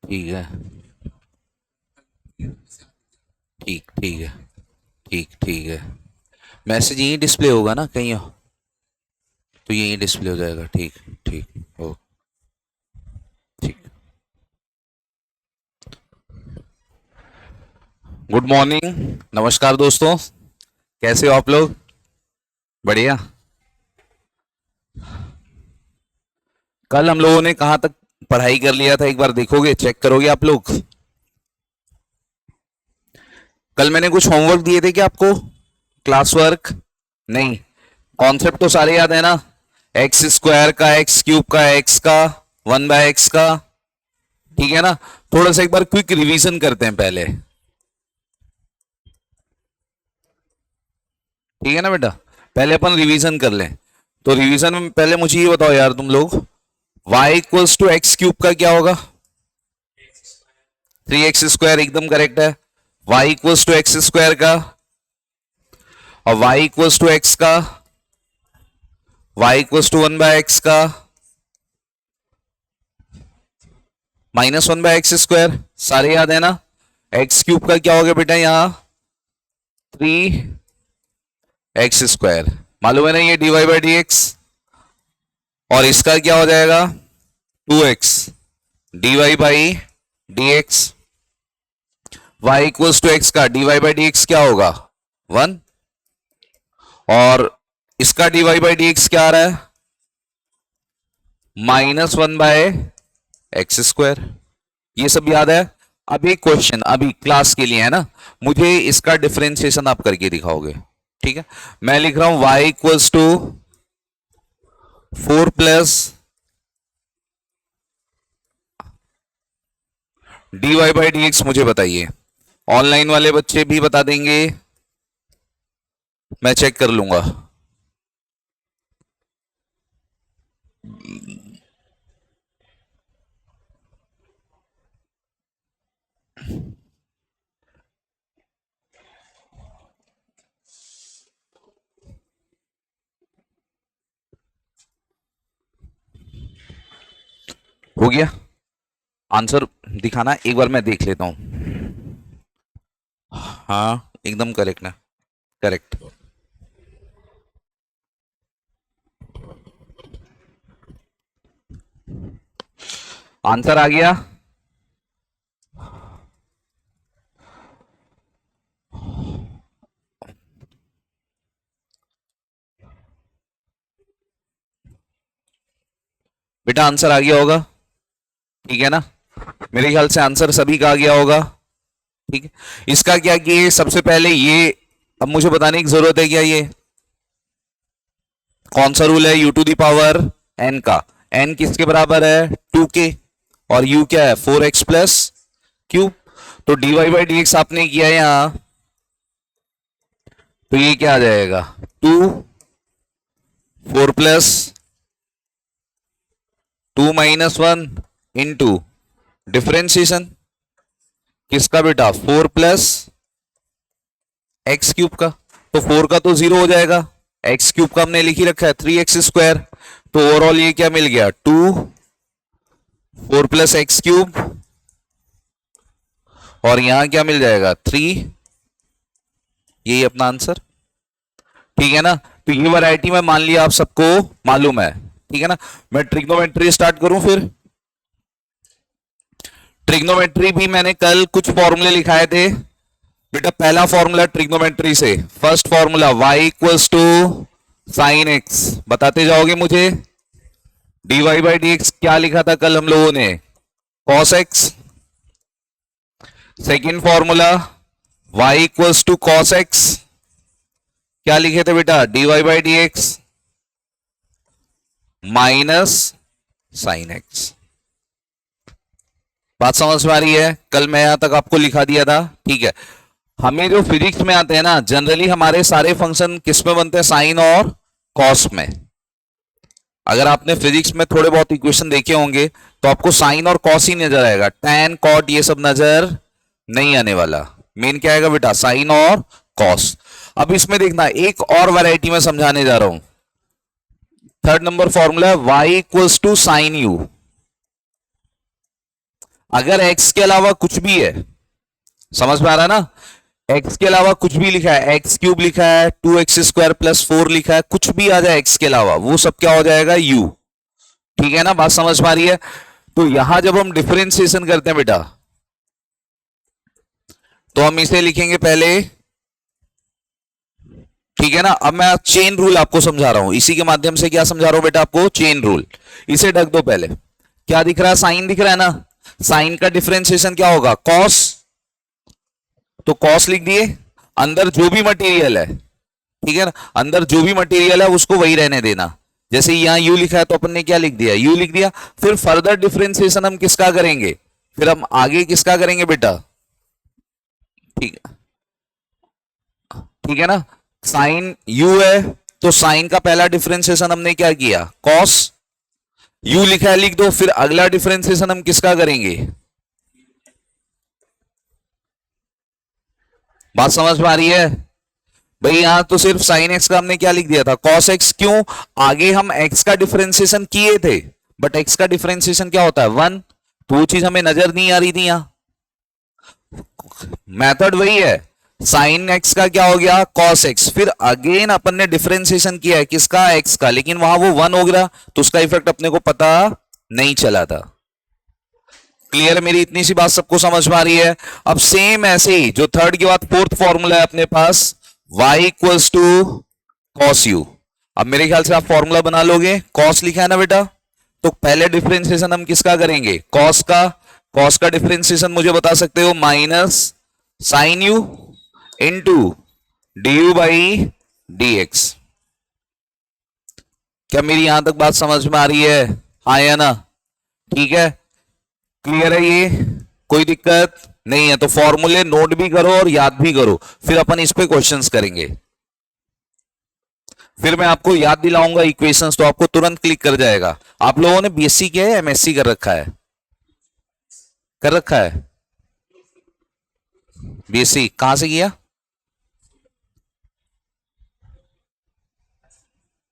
ठीक है। ठीक ठीक है। ठीक ठीक है। मैसेज यहीं डिस्प्ले होगा ना कहीं हो? तो यहीं डिस्प्ले हो जाएगा। ठीक। ठीक। ओ। ठीक। Good morning. नमस्कार दोस्तों। कैसे हो आप लोग? बढ़िया। कल हम लोगों ने कहाँ तक पढ़ाई कर लिया था, एक बार देखोगे, चेक करोगे आप लोग? कल मैंने कुछ होमवर्क दिए थे क्या आपको? Class work? नहीं। कॉन्सेप्ट तो सारे याद है ना? एक्स स्क्वायर का, एक्स क्यूब का, एक्स का, 1/x का। ठीक है ना? थोड़ा सा एक बार क्विक रिवीजन करते हैं पहले। ठीक है ना बेटा? पहले अपन रिवीजन कर लें। तो रिवीजन में पहले मुझे ये बताओ यार तुम लोग, y equals to x cube का क्या होगा? 3x² एकदम करेक्ट है। y equals to x square का, और y इक्वल्स टू एक्स का, y इक्वल्स टू 1/x का, -1/x²। सारे याद है ना? एक्स क्यूब का क्या होगा बेटा यहां? 3x²। मालूम है ना ये dy/dx। और इसका क्या हो जाएगा? 2x dy/dx। y equals to x का dy/dx क्या होगा? 1। और इसका dy/dx क्या आ रहा है? -1/x²। ये सब याद है? अभी क्वेश्चन, अभी क्लास के लिए है ना, मुझे इसका डिफरेंशिएशन आप करके दिखाओगे। ठीक है? मैं लिख रहा हूं y equals to 4 plus dy/dx। मुझे बताइए, ऑनलाइन वाले बच्चे भी बता देंगे, मैं चेक कर लूंगा। हो गया? आंसर दिखाना एक बार, मैं देख लेता हूं। हाँ एकदम करेक्ट ना? करेक्ट। आंसर आ गया। बेटा आंसर आ गया होगा। ठीक है ना? मेरे ख्याल से आंसर सभी का आ गया होगा। ठीक है। इसका क्या किए सबसे पहले ये, अब मुझे बताने की जरूरत है क्या ये कौन सा रूल है? u to the power n का। n किसके बराबर है? 2k। और u क्या है? 4x plus cube. तो dy/dx आपने किया यहां, तो ये क्या आ जाएगा? 4 प्लस 2 - 1 इंटू डिफरेंशिएशन किसका बेटा? 4 प्लस एक्स क्यूब का। तो 4 का तो 0 हो जाएगा, एक्स क्यूब का हमने लिख ही रखा है 3x²। तो ओवरऑल ये क्या मिल गया? 4 प्लस एक्स क्यूब, और यहां क्या मिल जाएगा? 3। यही अपना आंसर। ठीक है ना? तो ये वैरायटी में मान लिया आप सबको मालूम है। ठीक है ना? मैं ट्रिग्नोमेट्री स्टार्ट करूं फिर। ट्रिग्नोमेट्री भी मैंने कल कुछ फॉर्मूले लिखाए थे बेटा। पहला फॉर्मूला ट्रिग्नोमेट्री से, first formula y equals to sine x. बताते जाओगे मुझे। dy/dx क्या लिखा था कल हम लोगों ने? cos x। Second formula y equals to cos x, क्या लिखे थे बेटा? dy/dx minus sine x. बात समझ में आ रही है? कल मैं यहां तक आपको लिखा दिया था। ठीक है। हमें जो फिजिक्स में आते हैं ना, जनरली हमारे सारे फंक्शन किस में बनते हैं? साइन और कॉस में। अगर आपने फिजिक्स में थोड़े बहुत इक्वेशन देखे होंगे तो आपको साइन और कॉस ही नजर आएगा, टैन कॉट ये सब नजर नहीं आने वाला। मेन क्या आएगा बेटा? साइन और कॉस। अब इसमें देखना, एक और वैरायटी में समझाने जा रहा हूं। Third number formula y equals to sine u. अगर x के अलावा कुछ भी है, समझ में आ रहा है ना, x के अलावा कुछ भी लिखा है, एक्स क्यूब लिखा है, 2x² + 4 लिखा है, कुछ भी आ जाए x के अलावा, वो सब क्या हो जाएगा, u। ठीक है ना, बात समझ में आ रही है। तो यहां जब हम डिफरेंशिएशन करते हैं बेटा, तो हम इसे लिखेंगे पहले, ठीक है ना। अब मैं चेन रूल आपको समझा रहा हूं, इसी के माध्यम से क्या समझा रहा हूं बेटा आपको, चेन रूल। इसे ढक दो पहले, क्या दिख रहा है, साइन दिख रहा है ना, साइन का डिफरेंशिएशन क्या होगा, कॉस, तो कॉस लिख दिए, अंदर जो भी मटेरियल है, ठीक है ना, अंदर जो भी मटेरियल है उसको वही रहने देना। जैसे यहां यू लिखा है तो अपन ने क्या लिख दिया, यू लिख दिया। फिर फर्दर डिफरेंशिएशन हम किसका करेंगे, फिर हम आगे किसका करेंगे बेटा, ठीक है, ठीक है ना, साइन यू है तो साइन का पहला डिफरेंशिएशन हमने क्या किया, कॉस, यू लिखा है लिख दो। फिर अगला डिफरेंशिएशन हम किसका करेंगे, बात समझ में आ रही है भाई। यहां तो सिर्फ साइन एक्स का हमने क्या लिख दिया था, कॉस एक्स, क्यों, आगे हम एक्स का डिफरेंशिएशन किए थे, बट एक्स का डिफरेंशिएशन क्या होता है, 1, तो वो चीज हमें नजर नहीं आ रही थी। यहां मेथड वही है, साइन एक्स का क्या हो गया, कॉस एक्स, फिर अगेन अपन ने डिफरेंशिएशन किया है किसका, एक्स का, लेकिन वहां वो 1 हो गया, तो उसका इफेक्ट अपने को पता नहीं चला था। क्लियर, मेरी इतनी सी बात सबको समझ में आ रही है। अब सेम ऐसे ही जो थर्ड के बाद फोर्थ फॉर्मूला है अपने पास, y equals to cos u. अब मेरे ख्याल से आप फॉर्मूला बना लोगे, कॉस लिखा है ना बेटा, तो पहले डिफरेंशिएशन हम किसका करेंगे, कॉस का। कॉस का डिफरेंशिएशन मुझे बता सकते हो, minus sine u into d u by d x. क्या मेरी यहां तक बात समझ में आ रही है, हाँ या ना, ठीक है, क्लियर है ये, कोई दिक्कत नहीं है। तो फॉर्मूले नोट भी करो और याद भी करो, फिर अपन इस पे क्वेश्चंस करेंगे। फिर मैं आपको याद दिलाऊंगा इक्वेशंस, तो आपको तुरंत क्लिक कर जाएगा। आप लोगों ने बीएससी किया है, एमएससी कर रखा है, कर रखा है, बीएससी कहां से किया,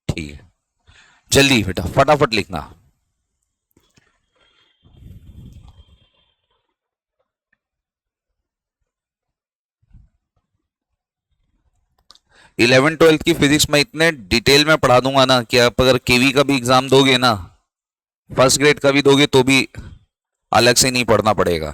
ठीक है, जल्दी बेटा फटाफट लिखना। इलेवन ट्वेल्थ की फिजिक्स में इतने डिटेल में पढ़ा दूंगा ना कि आप अगर केवी का भी एग्जाम दोगे ना, फर्स्ट ग्रेड का भी दोगे, तो भी अलग से नहीं पढ़ना पड़ेगा।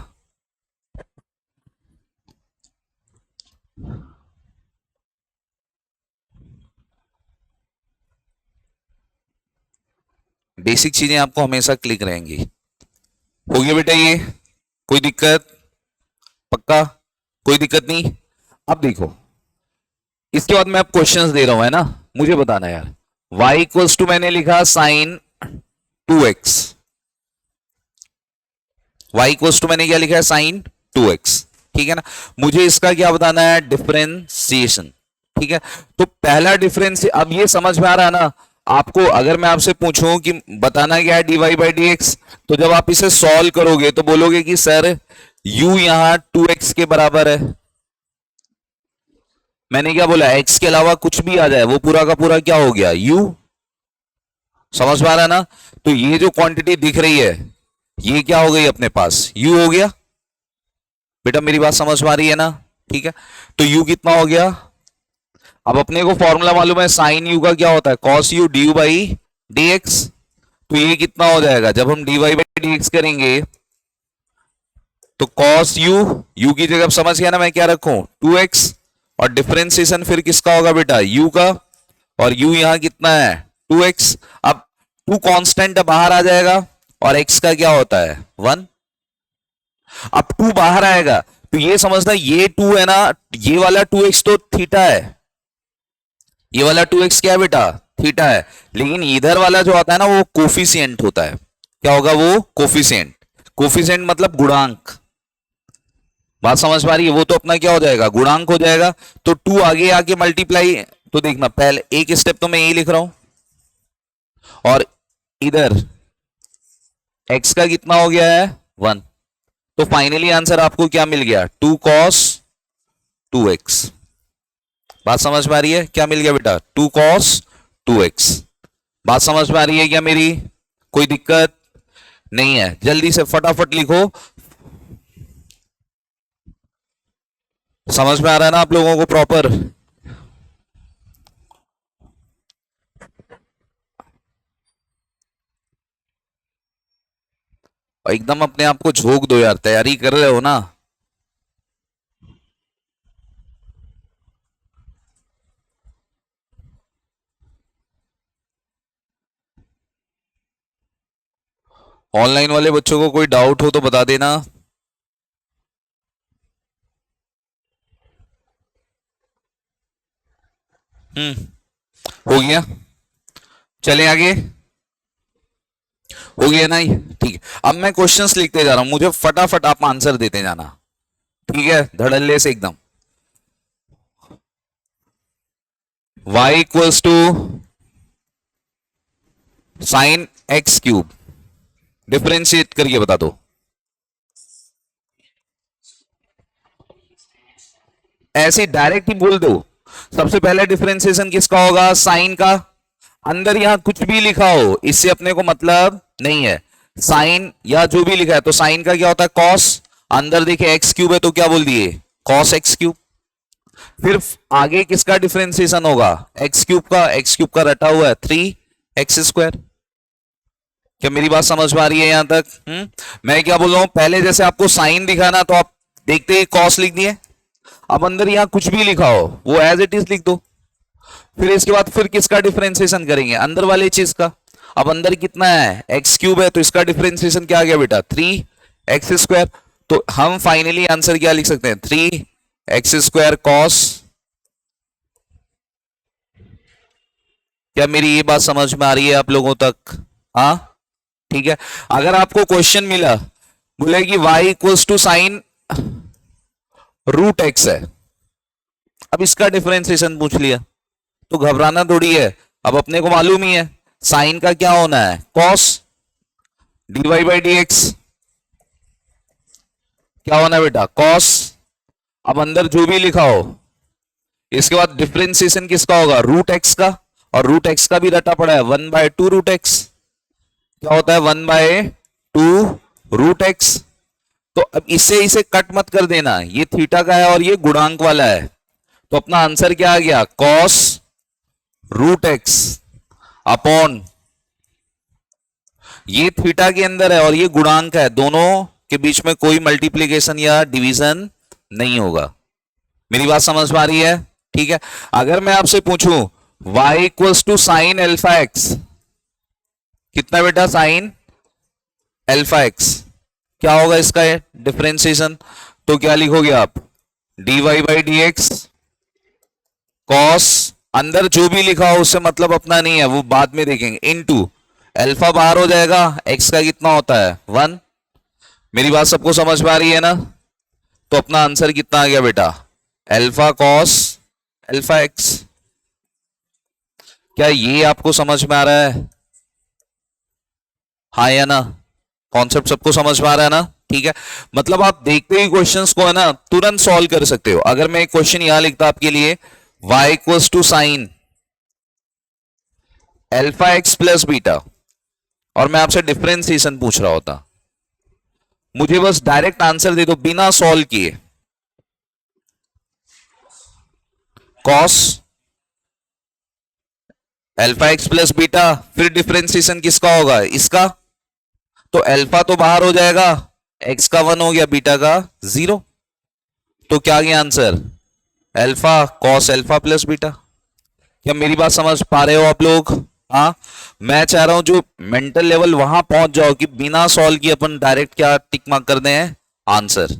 बेसिक चीजें आपको हमेशा क्लिक रहेंगी। हो गया बेटा ये, कोई दिक्कत, पक्का, कोई दिक्कत नहीं। अब देखो, इसके बाद मैं अब क्वेश्चंस दे रहा हूं, है ना, मुझे बताना यार। y इक्वल्स टू मैंने लिखा sign 2x, y equals to मैंने क्या लिखा है, साइन 2x, ठीक है ना। मुझे इसका क्या बताना है, डिफरेंशिएशन, ठीक है। तो पहला डिफरेंस, अब ये समझ में आ रहा है ना आपको। अगर मैं आपसे पूछूं कि बताना क्या है dy बाई डी एक्स, तो जब आप इसे सॉल्व करोगे तो बोलोगे कि सर u यहां 2x के बराबर है। मैंने क्या बोला, x के अलावा कुछ भी आ जाए वो पूरा का पूरा क्या हो गया, u। समझ में आ रहा है ना। तो ये जो क्वांटिटी दिख रही है ये क्या हो गई अपने पास, u हो गया। बेटा मेरी बात समझ में आ रही है ना, ठीक है। तो u कितना हो गया, अब अपने को फॉर्मूला मालूम है, साइन u का क्या होता है, cos u d u by d x. तो ये कितना हो जाएगा, जब हम d y by d x करेंगे तो कॉस u की जगह समझ गया ना मैं क्या रखूं, 2x, और डिफरेंशिएशन फिर किसका होगा बेटा, u का, और u यहां कितना है 2x। अब 2 कांस्टेंट बाहर आ जाएगा और x का क्या होता है 1। अब 2 बाहर आएगा तो ये समझना, ये 2 है ना, ये वाला 2x तो थीटा है, ये वाला 2x क्या है बेटा, थीटा है। लेकिन इधर वाला जो आता है ना वो कोफिशिएंट होता है। क्या होगा वो, कोफिशिएंट। कोफिशिएंट मतलब गुणांक, बात समझ पा रही है, वो तो अपना क्या हो जाएगा, गुणांक हो जाएगा। तो 2 आगे आके मल्टीप्लाई, तो देखना पहले एक स्टेप तो मैं यही लिख रहा हूं, और इधर x का कितना हो गया है 1। तो फाइनली आंसर आपको क्या मिल गया, 2 cos 2x। बात समझ में आ रही है, क्या मिल गया बेटा, 2 cos 2x। बात समझ में आ रही है क्या मेरी, कोई दिक्कत नहीं है। जल्दी से फटाफट लिखो, समझ में आ रहा है ना आप लोगों को प्रॉपर? एकदम अपने आप को झोंक दो यार, तैयारी कर रहे हो ना? ऑनलाइन वाले बच्चों को कोई डाउट हो तो बता देना। हो गया, चलें आगे। हो गया ना ये? ठीक है, अब मैं क्वेश्चंस लिखते जा रहा हूं, मुझे फटाफट आप आंसर देते जाना, ठीक है, धड़ल्ले से एकदम। y equals to sine x cube, differentiate करके बता दो। ऐसे डायरेक्ट ही बोल दो। सबसे पहले डिफरेंशिएशन किसका होगा? साइन का। अंदर यहां कुछ भी लिखा हो इससे अपने को मतलब नहीं है। साइन या जो भी लिखा है, तो साइन का क्या होता है? कॉस। अंदर देखे एक्स क्यूब है तो क्या बोल दिए? Cos x cube. फिर आगे किसका डिफरेंशिएशन होगा? एक्स क्यूब का। एक्स क्यूब का रटा हुआ है 3x²। क्या मेरी बात समझ में आ रही है यहां तक? मैं क्या बोल रहा हूं, पहले जैसे आपको साइन दिखा ना, तो आप देखते ही कॉस लिख दिए। अब अंदर यहां कुछ भी लिखा हो वो एज इट इज लिख दो। फिर इसके बाद फिर किसका डिफरेंशिएशन करेंगे? अंदर वाले चीज का। अब अंदर कितना है? एक्स क्यूब है, तो इसका डिफरेंशिएशन क्या आ गया बेटा? 3x²। तो हम फाइनली आंसर क्या लिख सकते हैं? 3x² cos. क्या मेरी ये बात समझ में आ रही है आप लोगों तक? हाँ, ठीक है। अगर आपको क्वेश्चन मिला, बोले कि y equals to sine root x है, अब इसका डिफरेंशिएशन पूछ लिया, तो घबराना थोड़ी है। अब अपने को मालूम ही है साइन का क्या होना है? कॉस। dy/dx क्या होना है बेटा? कॉस। अब अंदर जो भी लिखा हो, इसके बाद डिफरेंशिएशन किसका होगा? रूट एक्स का। और रूट एक्स का भी रटा पड़ा है 1/2 रूट एक्स। क्या होता है? 1/2 रूट एक्स। तो अब इसे इसे कट मत कर देना, ये थीटा का है और ये गुणांक वाला है, तो अपना आंसर क्या आ गया? कॉस रूट एक्स अपॉन, ये थीटा के अंदर है और ये गुणांक है, दोनों के बीच में कोई मल्टीप्लीकेशन या डिवीजन नहीं होगा। मेरी बात समझ में आ रही है? ठीक है। अगर मैं आपसे पूछूं y equals to sine alpha x, कितना बेटा? साइन एल्फा एक्स, क्या होगा इसका डिफरेंशिएशन? तो क्या लिखोगे आप? dy/dx कॉस, अंदर जो भी लिखा हो उससे मतलब अपना नहीं है, वो बाद में देखेंगे, इनटू अल्फा बाहर हो जाएगा, एक्स का कितना होता है? 1। मेरी बात सबको समझ में आ रही है ना? तो अपना आंसर कितना आ गया बेटा? Alpha cos alpha x. क्या ये आपको समझ में आ रहा है? हाँ या ना? कॉन्सेप्ट सबको समझ में आ रहा है ना? ठीक है, मतलब आप देखते ही क्वेश्चंस को है ना तुरंत सॉल्व कर सकते हो। अगर मैं एक क्वेश्चन यहां लिखता आपके लिए, y equals to sine alpha x plus beta, और मैं आपसे डिफरेंशिएशन पूछ रहा होता, मुझे बस डायरेक्ट आंसर दे दो बिना सॉल्व किए। Cos alpha x plus beta, फिर डिफरेंशिएशन किसका होगा? इसका। तो अल्फा तो बाहर हो जाएगा, एक्स का 1 हो गया, बीटा का 0। तो क्या गया answer? Alpha cos alpha plus beta. क्या मेरी बात समझ पा रहे हो आप लोग? हाँ, मैं चाह रहा हूं जो मेंटल लेवल वहां पहुंच जाओ कि बिना सॉल्व किए अपन डायरेक्ट क्या टिक मार्क कर दें आंसर।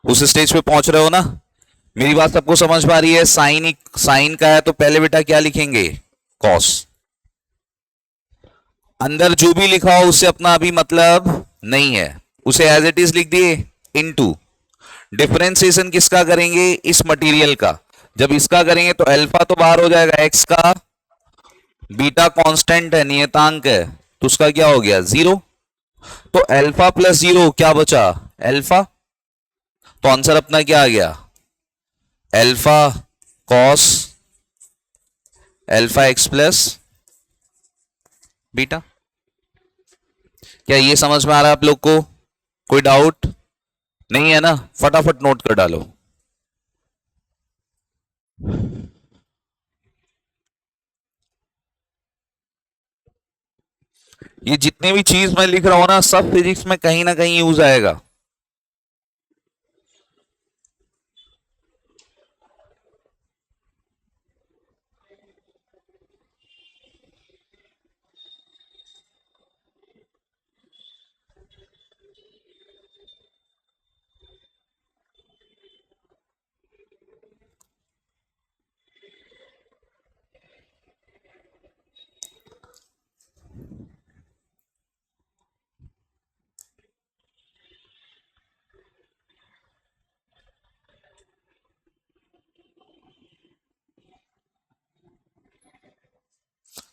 उस स्टेज पे पहुंच रहे हो ना? मेरी बात सबको समझ में आ रही है? साइन का है तो पहले बेटा क्या लिखेंगे? कॉस। अंदर जो भी लिखा हो उससे अपना अभी मतलब नहीं है, उसे एज इट इज लिख दिए, इनटू डिफरेंशिएशन किसका करेंगे? इस मटेरियल का। जब इसका करेंगे तो अल्फा तो बाहर हो जाएगा एक्स का, बीटा कांस्टेंट है, नियतांक है, तो उसका क्या हो गया? 0। तो अल्फा प्लस 0 क्या बचा? अल्फा। तो आंसर अपना क्या आ गया? Alpha cos alpha x plus beta. क्या ये समझ में आ रहा है आप लोग को? कोई डाउट नहीं है ना? फटाफट नोट कर डालो। ये जितने भी चीज मैं लिख रहा हूं ना, सब फिजिक्स में कहीं ना कहीं यूज आएगा।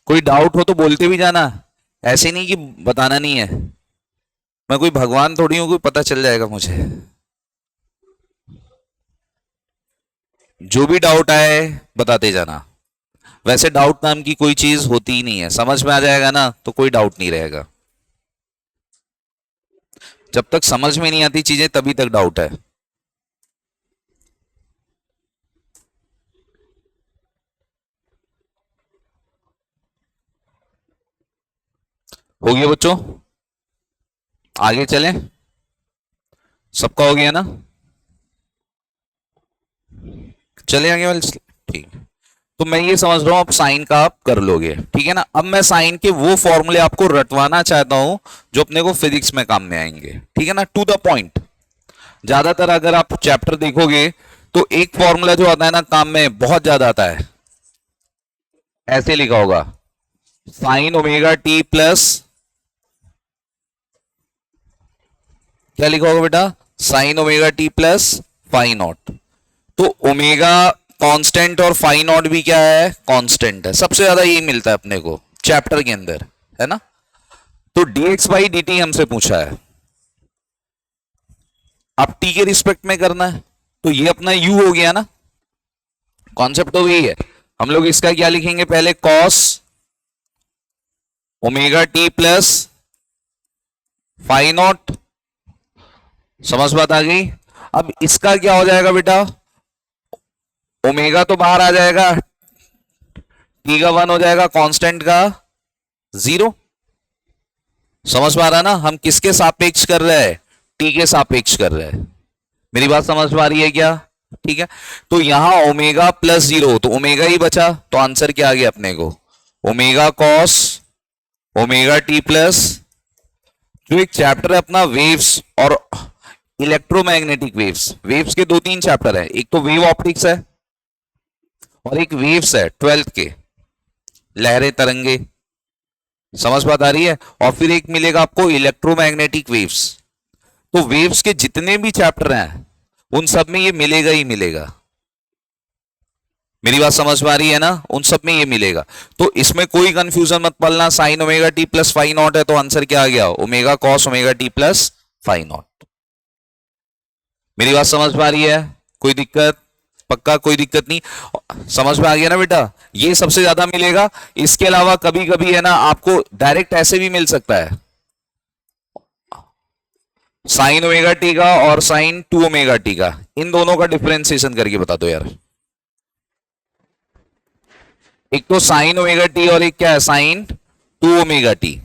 कोई डाउट हो तो बोलते भी जाना, ऐसे नहीं कि बताना नहीं है। मैं कोई भगवान थोड़ी हूं, कोई पता चल जाएगा मुझे। जो भी डाउट आए बताते जाना। वैसे डाउट नाम की कोई चीज होती ही नहीं है, समझ में आ जाएगा ना तो कोई डाउट नहीं रहेगा। जब तक समझ में नहीं आती चीजें तभी तक डाउट है। हो गया बच्चों, आगे चलें। सबका हो गया ना, चले आगे वाले। ठीक, तो मैं ये समझ रहा हूं अब साइन का आप कर लोगे, ठीक है ना। अब मैं साइन के वो फॉर्मूले आपको रटवाना चाहता हूं जो अपने को फिजिक्स में काम में आएंगे, ठीक है ना, टू द पॉइंट। ज्यादातर अगर आप चैप्टर देखोगे तो एक फॉर्मूला जो आता है ना काम में बहुत ज्यादा आता है, ऐसे लिखा होगा साइन ओमेगा टी प्लस, क्या लिखा होगा बेटा, sine omega t plus phi naught. तो ओमेगा कांस्टेंट और फाई नॉट भी क्या है, कांस्टेंट है। सबसे ज्यादा यही मिलता है अपने को चैप्टर के अंदर, है ना। तो dx बाई dt हमसे पूछा है, अब t के रिस्पेक्ट में करना है, तो ये अपना u हो गया ना। कॉन्सेप्ट तो यही है। हम लोग इसका क्या लिखेंगे, पहले cos omega t plus phi naught. समझ बात आ गई। अब इसका क्या हो जाएगा बेटा, ओमेगा तो बाहर आ जाएगा, टी का 1 हो जाएगा, कांस्टेंट का 0। समझ पा रहा ना, हम किसके सापेक्ष कर रहे हैं, टी के सापेक्ष कर रहे हैं। मेरी बात समझ पा रही है क्या, ठीक है। तो यहां ओमेगा प्लस 0, तो ओमेगा ही बचा, तो आंसर क्या आ गया अपने को, omega cos omega t plus, जो एक चैप्टर है अपना वेव्स और इलेक्ट्रोमैग्नेटिक वेव्स। वेव्स के 2-3 चैप्टर है, एक तो वेव ऑप्टिक्स है और एक वेव्स है 12th के, लहरें तरंगे। समझ बात आ रही है। और फिर एक मिलेगा आपको इलेक्ट्रोमैग्नेटिक वेव्स। तो वेव्स के जितने भी चैप्टर हैं उन सब में ये मिलेगा ही मिलेगा। मेरी बात समझ में आ रही है ना, उन सब में ये मिलेगा। तो इसमें कोई कंफ्यूजन मत पड़ना, sine omega t plus phi naught है तो आंसर क्या आ गया, omega cos omega t plus phi naught. मेरी बात समझ में आ रही है, कोई दिक्कत, पक्का कोई दिक्कत नहीं। समझ में आ गया ना बेटा, ये सबसे ज्यादा मिलेगा। इसके अलावा कभी कभी है ना आपको डायरेक्ट ऐसे भी मिल सकता है, साइन ओमेगा टी का और साइन 2 ओमेगा टी का, इन दोनों का डिफरेंशिएशन करके बता दो यार। एक तो साइन ओमेगा टी और एक क्या है, साइन 2 ओमेगा टी।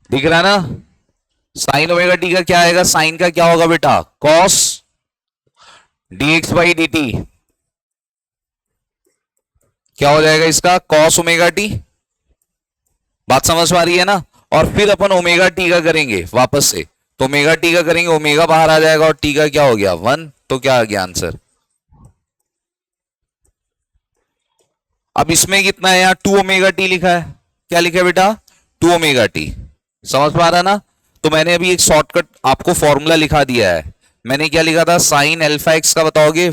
दिख रहा है ना, साइन ओमेगा टी का क्या आएगा, साइन का क्या होगा बेटा, cos dx by d T, क्या हो जाएगा इसका, कॉस ओमेगा टी। बात समझ में आ रही है ना। और फिर अपन ओमेगा टी का करेंगे वापस से, तो ओमेगा टी का करेंगे, ओमेगा बाहर आ जाएगा और टी का क्या हो गया 1, तो क्या आ गया आंसर। अब इसमें कितना है, यहाँ 2 ओमेगा टी लिखा है, क्या लिखा है बेटा, 2 ओमेगा टी। समझ पा रहा ना। तो मैंने अभी एक शॉर्टकट आपको फॉर्मूला लिखा दिया है। मैंने क्या लिखा था, साइन अल्फा एक्स का बताओगे,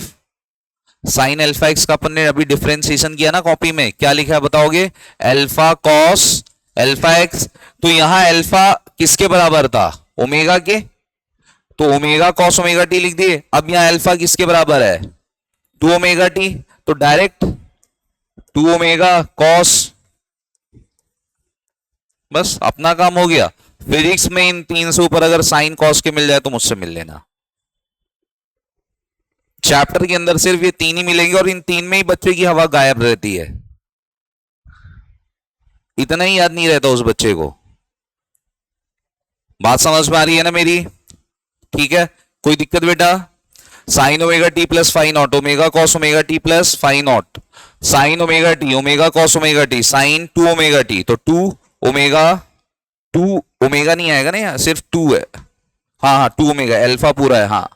साइन अल्फा एक्स का अपन ने अभी डिफरेंशिएशन किया ना कॉपी में, क्या लिखा है बताओगे, अल्फा कॉस अल्फा एक्स। तो यहां अल्फा किसके बराबर था, ओमेगा के, तो ओमेगा कॉस ओमेगा टी लिख दिए। अब यहां अल्फा किसके बराबर है, 2 ओमेगा टी, तो डायरेक्ट 2 ओमेगा कॉस, बस अपना काम हो गया। फिजिक्स में इन 3 से ऊपर अगर साइन कॉस के मिल जाए तो मुझसे मिल लेना। चैप्टर के अंदर सिर्फ ये 3 ही मिलेंगे और इन 3 में ही बच्चे की हवा गायब रहती है। इतना ही याद नहीं रहता उस बच्चे को। बात समझ में आ रही है ना मेरी? ठीक है, कोई दिक्कत बेटा? Sine omega t plus five not, omega cos omega t plus five not, sign omega T, omega cos omega T, sign to omega t, तो ओमेगा टू ओमेगा नहीं आएगा ना यहाँ, सिर्फ टू है। हाँ हाँ, टू ओमेगा, अल्फा पूरा है, हाँ,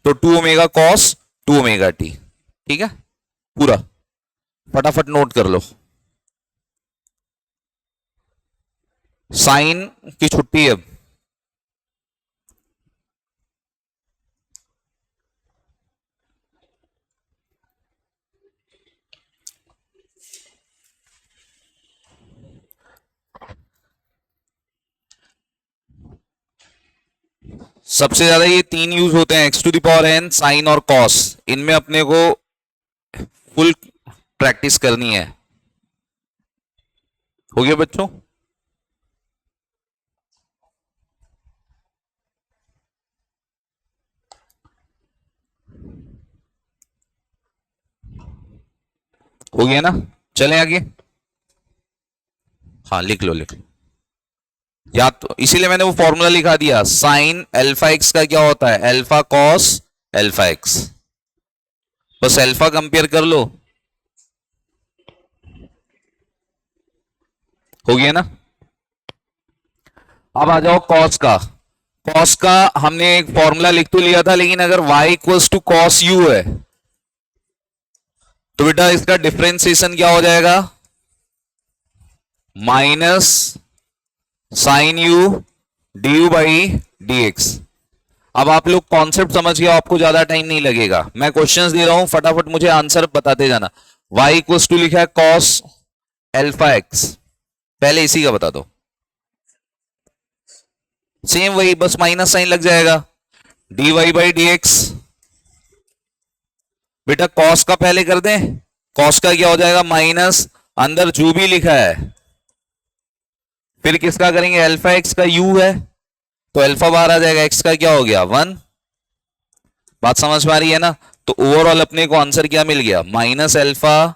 तो two omega cos two omega t. ठीक है, पूरा फटाफट नोट कर लो। साइन की छुट्टी है अब। सबसे ज्यादा ये तीन यूज होते हैं, x to the power n, sine और कॉस। इनमें अपने को फुल प्रैक्टिस करनी है। हो गया बच्चों? हो गया ना? चलें आगे। हाँ लिख लो लिख लो। या तो इसीलिए मैंने वो फॉर्मूला लिखा दिया, साइन अल्फा एक्स का क्या होता है, अल्फा कॉस अल्फा एक्स। बस अल्फा कंपेयर कर लो। हो गया ना? अब आ जाओ कॉस का। कॉस का हमने एक फॉर्मूला लिख तो लिया था, लेकिन अगर y equals to cos u है तो बेटा इसका डिफरेंशिएशन क्या हो जाएगा, minus sine u d u by d x. अब आप लोग कॉन्सेप्ट समझ गए, आपको ज्यादा टाइम नहीं लगेगा। मैं क्वेश्चंस दे रहा हूं, फटाफट मुझे आंसर बताते जाना। y इक्वल्स टू लिखा है कॉस एल्फा एक्स, पहले इसी का बता दो। सेम वही, बस माइनस साइन लग जाएगा, d y by d x. बेटा कॉस का पहले कर दें, कॉस का क्या हो जाएगा, माइनस अंदर जो भी लिखा है, फिर किसका करेंगे, अल्फा एक्स का यू है तो अल्फा बाहर आ जाएगा, एक्स का क्या हो गया वन। बात समझ में आ रही है ना? तो ओवरऑल अपने को आंसर क्या मिल गया, माइनस अल्फा।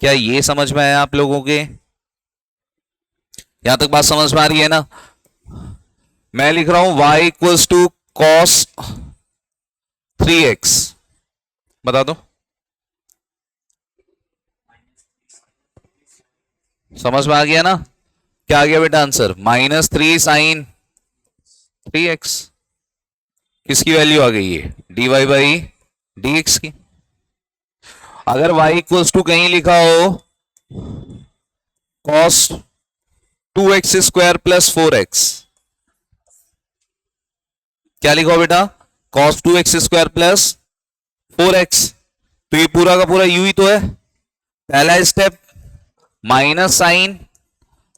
क्या ये समझ में आया आप लोगों के? यहां तक बात समझ में आ रही है ना? मैं लिख रहा हूं y equals to cos 3x, बता दो समझ में आ गया ना? क्या आ गया बेटा answer, minus three sign 3x। किसकी वैल्यू आ गई है, d y by d x की। अगर y इक्वल्स टू कहीं लिखा हो cos 2x square plus 4x, क्या लिखा हो बेटा, cos 2x square plus 4x, तो ये पूरा का पूरा यू ही तो है। पहला स्टेप माइनस साइन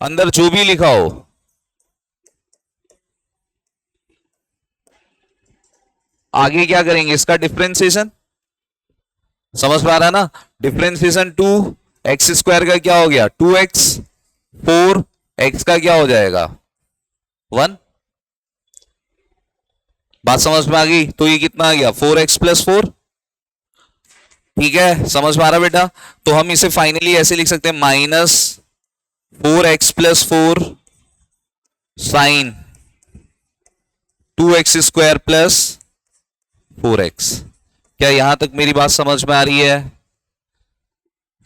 अंदर जो भी लिखा हो, आगे क्या करेंगे, इसका डिफरेंशिएशन। समझ पा रहा है ना? डिफरेंशिएशन टू एक्स स्क्वायर का क्या हो गया 2x, 4x का क्या हो जाएगा 1। बात समझ में आ गई? तो ये कितना आ गया 4x प्लस 4। ठीक है, समझ में आ रहा बेटा? तो हम इसे फाइनली ऐसे लिख सकते हैं, minus 4x plus 4 sine 2x square plus 4x। क्या यहां तक मेरी बात समझ में आ रही है?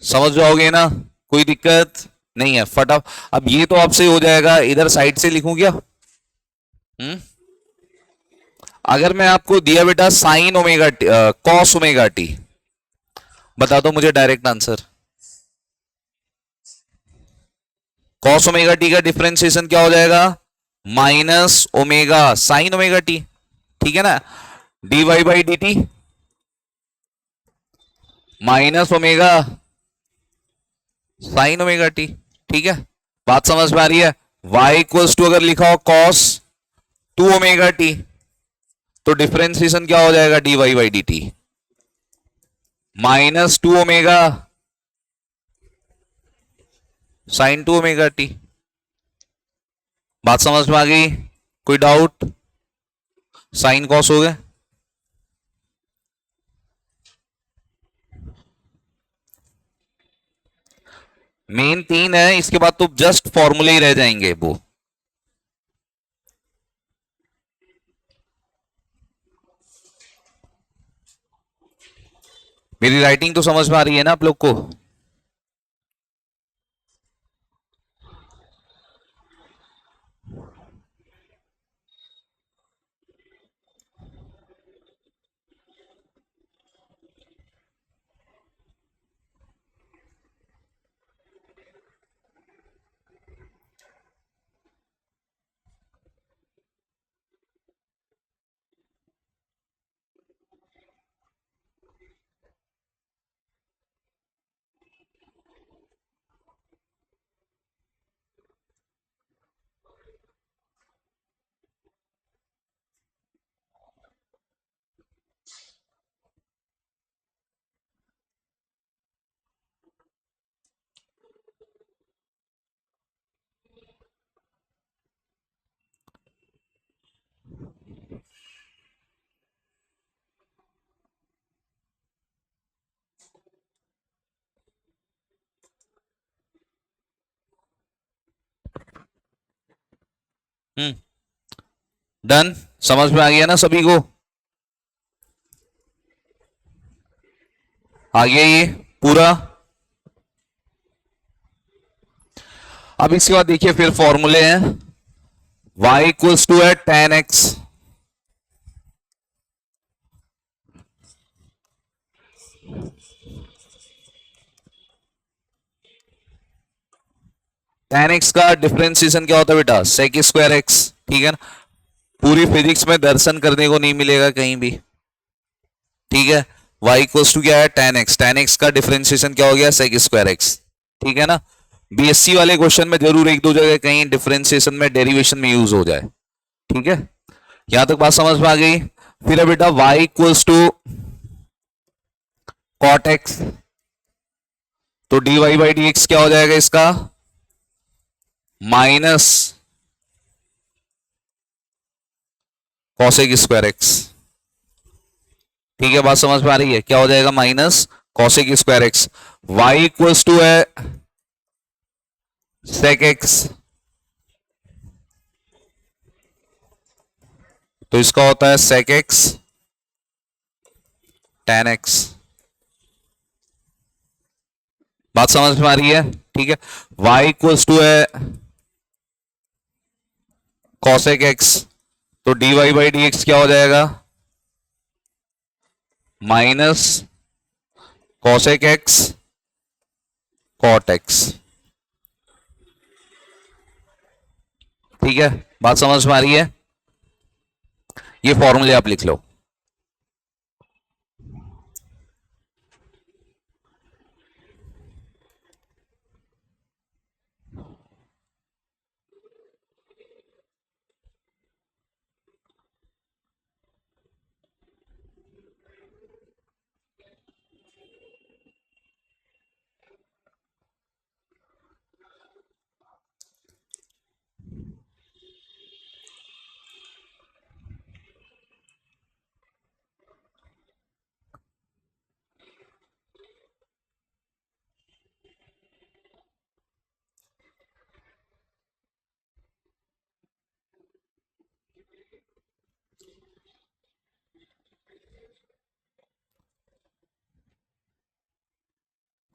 समझ जाओगे ना? कोई दिक्कत नहीं है। अब ये तो आपसे हो जाएगा, इधर साइड से लिखूं क्या? अगर मैं आपको दिया बेटा sine omega t, cos omega t, बता दो मुझे direct answer. Cos omega t का डिफरेंशिएशन क्या हो जाएगा, minus omega sine omega t. ठीक है ना, d y by d t minus omega sine omega t. ठीक है, बात समझ में आ रही है? y इक्वल्स टू अगर लिखा हो कॉस 2 ओमेगा टी, तो डिफरेंशिएशन क्या हो जाएगा, d y by d t minus 2 omega sine 2 omega t. बात समझ में आ गई? कोई डाउट? साइन कॉस हो गए। मेन 3 है, इसके बाद तो जस्ट फॉर्मूले ही रह जाएंगे वो। मेरी राइटिंग तो समझ में आ रही है ना आप लोग को? डन, समझ में आ गया ना सभी को? आ गया ये पूरा? अब इसके बाद देखिए फिर फॉर्मूले हैं। y इक्वल्स टू है tan x, tan x का डिफरेंशिएशन क्या होता है बेटा? sec स्क्वायर x, ठीक है ना? पूरी फिजिक्स में दर्शन करने को नहीं मिलेगा कहीं भी, ठीक है? y इक्वल्स टू क्या है? tan x का डिफरेंशिएशन क्या हो गया? sec स्क्वायर x, ठीक है ना? बीएससी वाले क्वेश्चन में जरूर एक दो जगह कहीं डिफरेंशिएशन में डेरिवेशन में यूज हो जाए, ठीक है? यहां तक बात समझ में आ गई? फिर है बेटा y equals to cot x, तो dy बाई डी एक्स क्या हो जाएगा इसका? माइनस cosec स्क्वायर x, ठीक है? बात समझ में आ रही है? क्या हो जाएगा? Minus cosec square x। y equals to है sec x, तो इसका होता है sec x tan x। बात समझ में आ रही है? ठीक है? y इक्वल्स टू है cosec x, तो dy बाई डी एक्स क्या हो जाएगा? Minus cosec x cot x, ठीक है? बात समझ में आ रही है? ये फॉर्मूले आप लिख लो।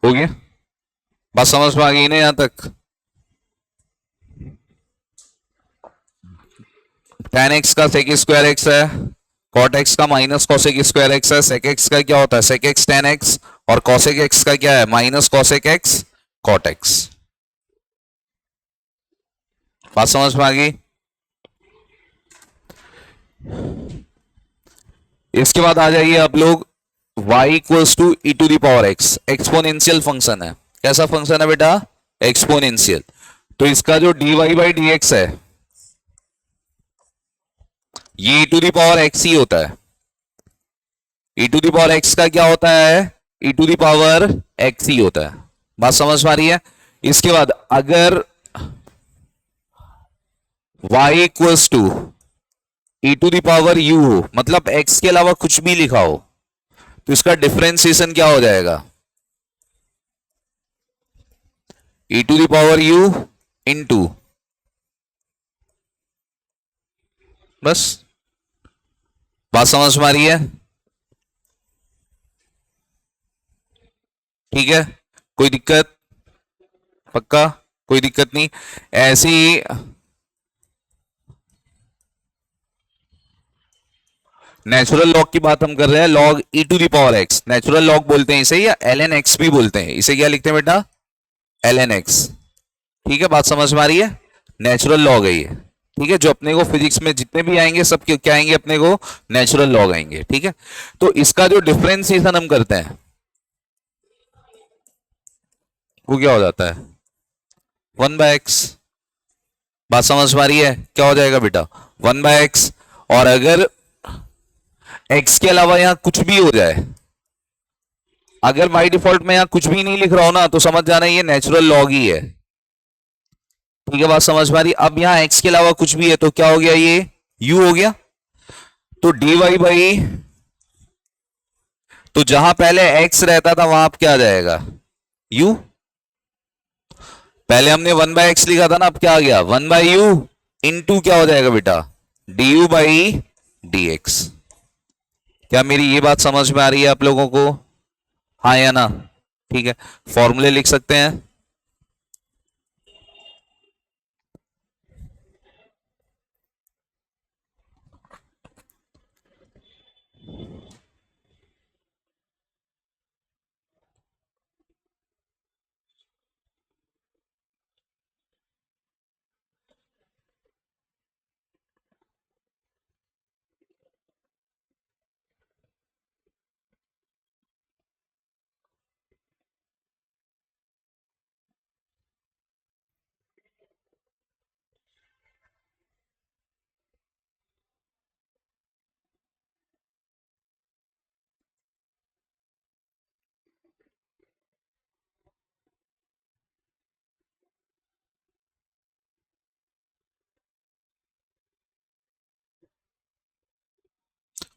हो गया? बात समझ में आ गई ना यहां तक? tan x का sec स्क्वायर x है, cot x का माइनस cosec स्क्वायर x है, sec x का क्या होता है? sec x tan x, और cosec x का क्या है? Minus cosec x cot x। बात समझ में आ गई? इसके बाद आ जाइए आप लोग y equals to e to the power x, exponential function है। कैसा फंक्शन है बेटा? एक्सपोनेंशियल। तो इसका जो dy बाई डी एक्स है ये ई टू दी पावर x ही होता है। ई टू दी पावर x का क्या होता है? ई टू दी पावर x ही होता है। बात समझ में आ रही है? इसके बाद अगर y equals to e to the power u हो, मतलब x के अलावा कुछ भी लिखा हो, तो इसका डिफरेंशिएशन क्या हो जाएगा? E to the power u into, बस बात समझ में आ रही है? ठीक है, कोई दिक्कत? पक्का कोई दिक्कत नहीं। ऐसी नेचुरल लॉग की बात हम कर रहे हैं, log e to the power x, natural log बोलते हैं इसे, या एल एन एक्स भी बोलते हैं इसे। क्या लिखते हैं बेटा? L n x. ठीक है, बात समझ में आ रही है? नेचुरल लॉग है ये। ठीक है, जो अपने को फिजिक्स में जितने भी आएंगे सब क्या आएंगे? अपने को नेचुरल लॉग आएंगे। ठीक है, तो इसका जो डिफरेंशिएशन हम करते हैं वो क्या हो जाता है? 1/x। बात समझ में आ रही है? क्या हो जाएगा बेटा? 1/x। और अगर x के अलावा यहां कुछ भी हो जाए, अगर बाई डिफॉल्ट में यहां कुछ भी नहीं लिख रहा हो ना, तो समझ जाना ये नेचुरल लॉग ही है। ठीक है, बात समझ में आ रही? अब यहां x के अलावा कुछ भी है तो क्या हो गया? ये u हो गया। तो dy बाई, तो जहां पहले x रहता था वहां अब क्या आ जाएगा? u। पहले हमने 1/x लिखा था ना, अब क्या आ गया? 1/u इनटू क्या हो जाएगा बेटा? du by dx। क्या मेरी ये बात समझ में आ रही है आप लोगों को? हाँ या ना? ठीक है, फॉर्मूले लिख सकते हैं।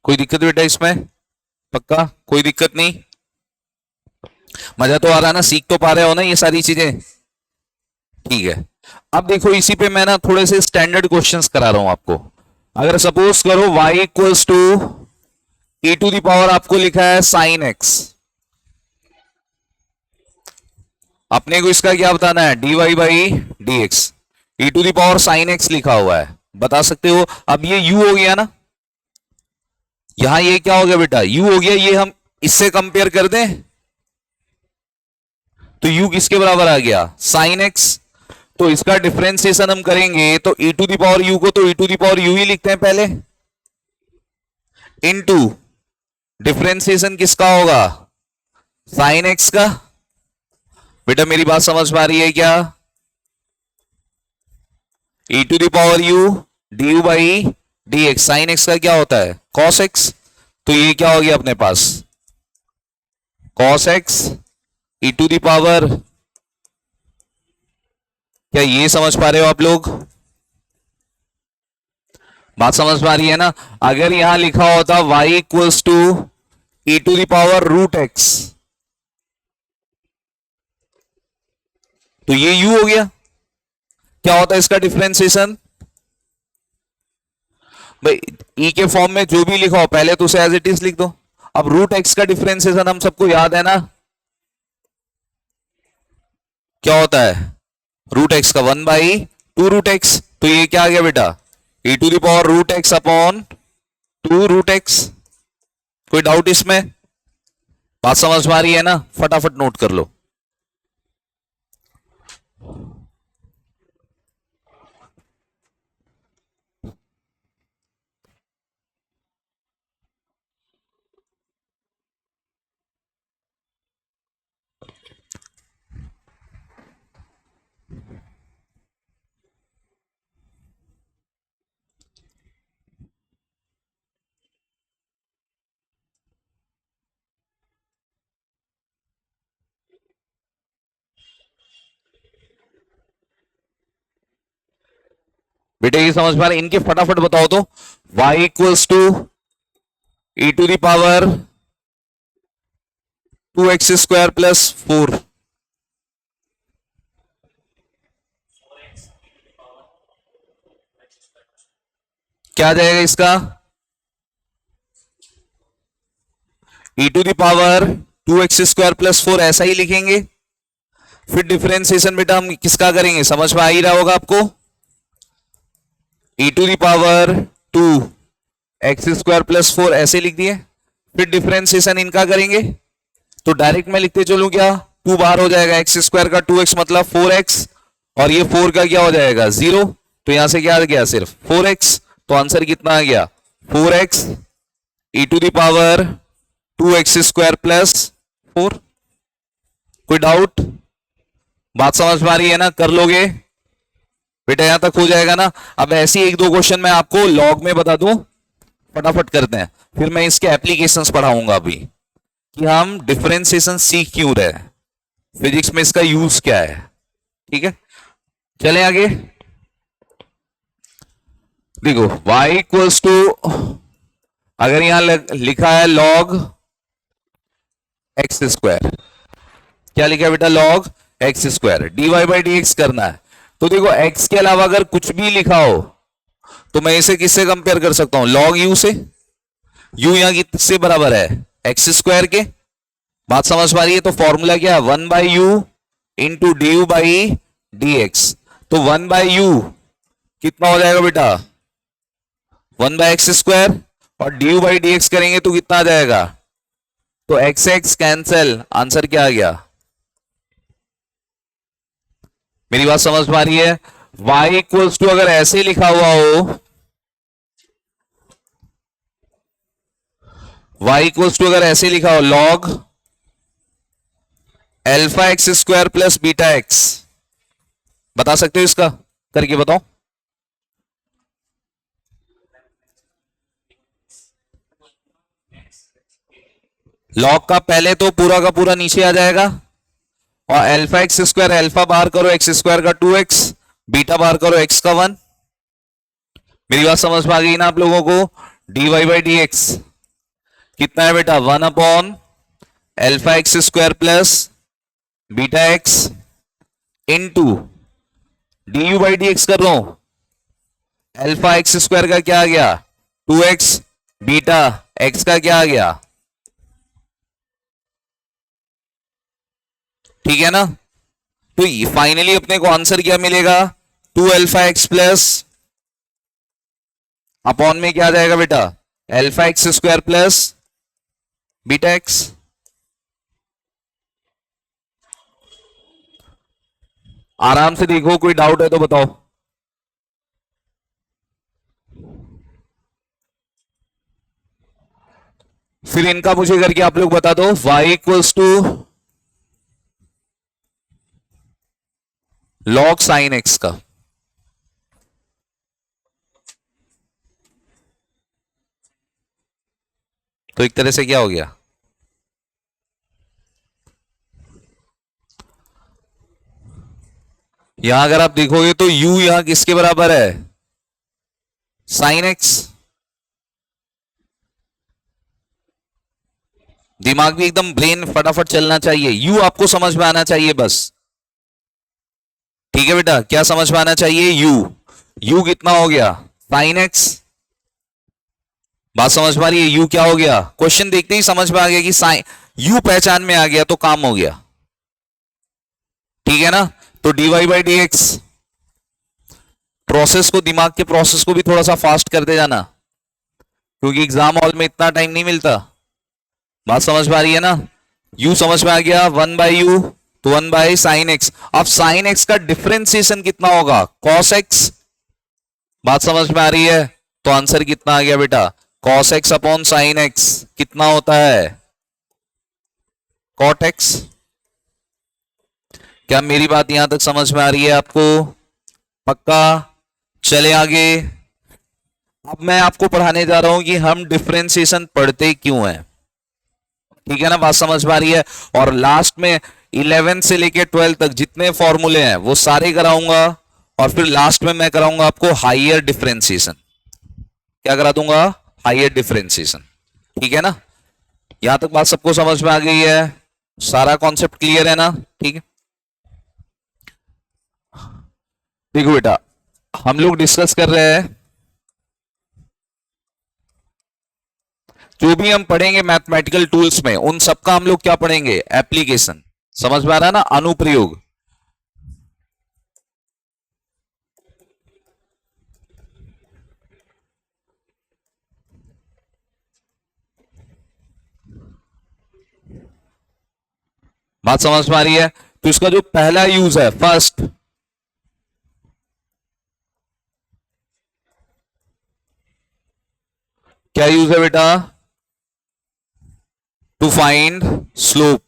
कोई दिक्कत बेटा इसमें? पक्का कोई दिक्कत नहीं? मजा तो आ रहा है ना? सीख तो पा रहे हो ना ये सारी चीजें? ठीक है, अब देखो इसी पे मैं ना थोड़े से स्टैंडर्ड क्वेश्चंस करा रहा हूं आपको। अगर सपोज करो y equals to e to the power आपको लिखा है साइन x, अपने को इसका क्या बताना है? dy by dx। e to the power sine x लिखा हुआ है, बता सकते हो? अब ये u हो गया ना, यहां ये क्या हो गया बेटा? u हो गया। ये हम इससे कंपेयर कर दें तो u किसके बराबर आ गया? Sine x। तो इसका डिफरेंशिएशन हम करेंगे तो e to the power u को तो e to the power u ही लिखते हैं पहले, इनटू डिफरेंशिएशन किसका होगा? साइन x का। बेटा मेरी बात समझ में आ रही है क्या? e to the power u du by dx। Sine x का क्या होता है? cos x। तो ये क्या हो गया अपने पास? cos x e to the power, क्या ये समझ पा रहे हो आप लोग? बात समझ में आ रही है ना? अगर यहां लिखा होता y equals to e to the power root x, तो ये u हो गया। क्या होता है इसका डिफरेंशिएशन? भाई e के फॉर्म में जो भी लिखा हो पहले तो उसे एज इट इज लिख दो। अब रूट x का डिफरेंशिएशन हम सबको याद है ना, क्या होता है? रूट x का 1/2 रूट x। तो ये क्या आ गया बेटा? e to the power root x upon 2 root x। कोई डाउट इसमें? बात समझ में आ रही है ना? फटाफट नोट कर लो। बेटे ये समझ पा रहे? इनके फटाफट बताओ तो। y equals to e to the power 2x square plus 4। क्या आ जाएगा इसका? e to the power 2x² + 4 ऐसा ही लिखेंगे। फिर डिफरेंशिएशन बेटा हम किसका करेंगे, समझ में आ ही रहा होगा आपको। e to the power 2x² + 4 ऐसे लिख दिए। फिर डिफरेंशिएशन इनका करेंगे तो डायरेक्ट में लिखते चलूं क्या, 2 बाहर हो जाएगा, x² का 2x मतलब 4x, और ये 4 का क्या हो जाएगा 0, तो यहां से क्या आ गया सिर्फ 4x, तो आंसर कितना आ गया 4x e to the power 2x² + 4। कोई डाउट? बात समझ में आ रही है ना, कर लोगे बेटा, यहां तक हो जाएगा ना। अब ऐसी एक दो क्वेश्चन मैं आपको लॉग में बता दूं, फटाफट करते हैं, फिर मैं इसके एप्लीकेशंस पढ़ाऊंगा अभी कि हम डिफरेंशिएशन सीख क्यों रहे हैं, फिजिक्स में इसका यूज क्या है। ठीक है, चलें आगे। देखो y = अगर यहां लिखा है log x², क्या लिखा है बेटा log x², dy/dx करना है। तो देखो x के अलावा अगर कुछ भी लिखा हो तो मैं इसे किससे कंपेयर कर सकता हूं, log u से। u यहां किससे बराबर है x² के, बात समझ पा रही है। तो फॉर्मूला क्या है 1/u इंटू du/dx, तो 1/u कितना हो जाएगा बेटा 1/x², और du/dx करेंगे तो कितना आ जाएगा, तो x कैंसल, आंसर क्या आ गया। मेरी बात समझ पा रही है। y = अगर ऐसे लिखा हुआ हो, y = अगर ऐसे लिखा हो log α x² + βx, बता सकते हो इसका, करके बताओ। लॉग का पहले तो पूरा का पूरा नीचे आ जाएगा, और α x², अल्फा बाहर करो x² का 2x, बीटा बाहर करो x का 1। मेरी बात समझ में आ गई ना आप लोगों को। dy/dx कितना है बेटा 1/α x² + βx इंटू du/dx कर रहा हूं, α x² का क्या आ गया 2x, बीटा x का क्या आ गया, ठीक है ना। तो फाइनली अपने को आंसर क्या मिलेगा 2αx प्लस अपॉन में क्या आ जाएगा बेटा α x² प्लस बीटा x। आराम से देखो, कोई डाउट है तो बताओ। फिर इनका मुझे करके आप लोग बता दो y = log sin x का। तो एक तरह से क्या हो गया, यहां अगर आप देखोगे तो u यहां किसके बराबर है sin x। दिमाग भी एकदम ब्रेन फटाफट चलना चाहिए, u आपको समझ में आना चाहिए बस। ठीक है बेटा, क्या समझ में आना चाहिए u कितना हो गया sin x। बात समझ में आ रही है, u क्या हो गया, क्वेश्चन देखते ही समझ में आ गया कि साइन, u पहचान में आ गया तो काम हो गया। ठीक है ना। तो dy/dx, प्रोसेस को, दिमाग के प्रोसेस को भी थोड़ा सा फास्ट करते जाना, क्योंकि एग्जाम हॉल में इतना टाइम नहीं मिलता। बात समझ में आ रही है ना। u समझ में आ गया 1/u, तो 1/sin x। अब sin x का डिफरेंशिएशन कितना होगा cos x। बात समझ में आ रही है, तो आंसर कितना आ गया बेटा cos x upon sin x कितना होता है cot x। क्या मेरी बात यहां तक समझ में आ रही है आपको, पक्का। चले आगे। अब मैं आपको पढ़ाने जा रहा हूं कि हम डिफरेंशिएशन पढ़ते क्यों हैं। ठीक है ना, बात समझ में आ रही है। और लास्ट में 11 से लेके 12 तक जितने फॉर्मूले हैं वो सारे कराऊंगा, और फिर लास्ट में मैं कराऊंगा आपको हायर डिफरेंशिएशन। क्या करा दूंगा हायर डिफरेंशिएशन। ठीक है ना, यहां तक बात सबको समझ में आ गई है, सारा कॉन्सेप्ट क्लियर है ना। ठीक है, देखो बेटा हम लोग डिस्कस कर रहे हैं जो भी हम पढ़ेंगे मैथमेटिकल टूल्स में, उन सबका हम लोग क्या पढ़ेंगे? एप्लीकेशन। समझ में आ रहा है ना? अनुप्रयोग। बात समझ में आ रही है? तो इसका जो पहला यूज है, फर्स्ट, क्या यूज है बेटा? To find slope.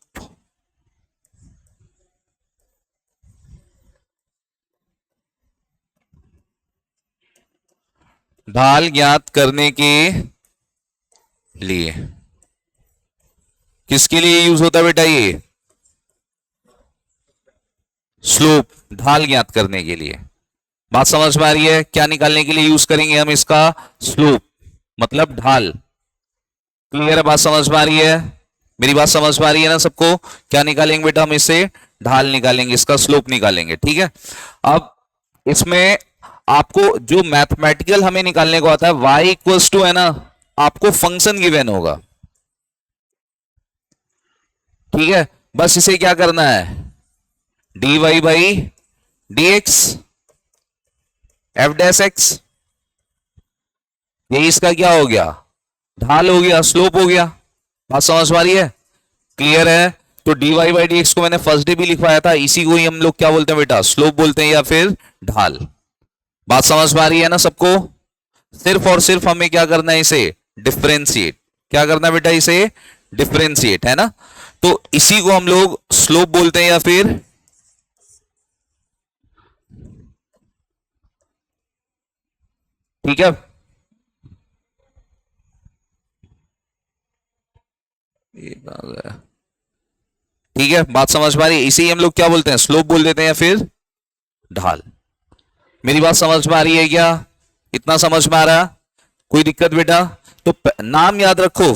ढाल ज्ञात करने के लिए। किसके लिए यूज होता है बेटा ये? स्लोप, ढाल ज्ञात करने के लिए। बात समझ में आ रही है? क्या निकालने के लिए यूज करेंगे हम इसका? स्लोप, मतलब ढाल। क्लियर है? बात समझ में आ रही है? मेरी बात समझ में आ रही है ना सबको? क्या निकालेंगे बेटा हम इससे? ढाल निकालेंगे, इसका स्लोप निकालेंगे। ठीक है, अब इसमें आपको जो मैथमेटिकल हमें निकालने को आता है, y इक्वल्स टू, है ना, आपको फंक्शन गिवन होगा। ठीक है, बस इसे क्या करना है? dy by dx f dash x, ये इसका क्या हो गया? ढाल हो गया, स्लोप हो गया। बात समझ में आ रही है? क्लियर है? तो dy बाई dx को मैंने फर्स्ट डे भी लिखवाया था, इसी को ही हम लोग क्या बोलते हैं बेटा? स्लोप बोलते हैं या फिर ढाल। बात समझ में आ रही है ना सबको? सिर्फ और सिर्फ हमें क्या करना है? इसे डिफरेंशिएट। क्या करना है बेटा? इसे डिफरेंशिएट, है ना? तो इसी को हम लोग स्लोप बोलते हैं या फिर, ठीक है, ठीक है, बात समझ में आ रही है? इसे हम लोग क्या बोलते हैं? स्लोप बोल देते हैं या फिर ढाल। मेरी बात समझ में आ रही है क्या? इतना समझ में आ रहा? कोई दिक्कत बेटा? तो नाम याद रखो,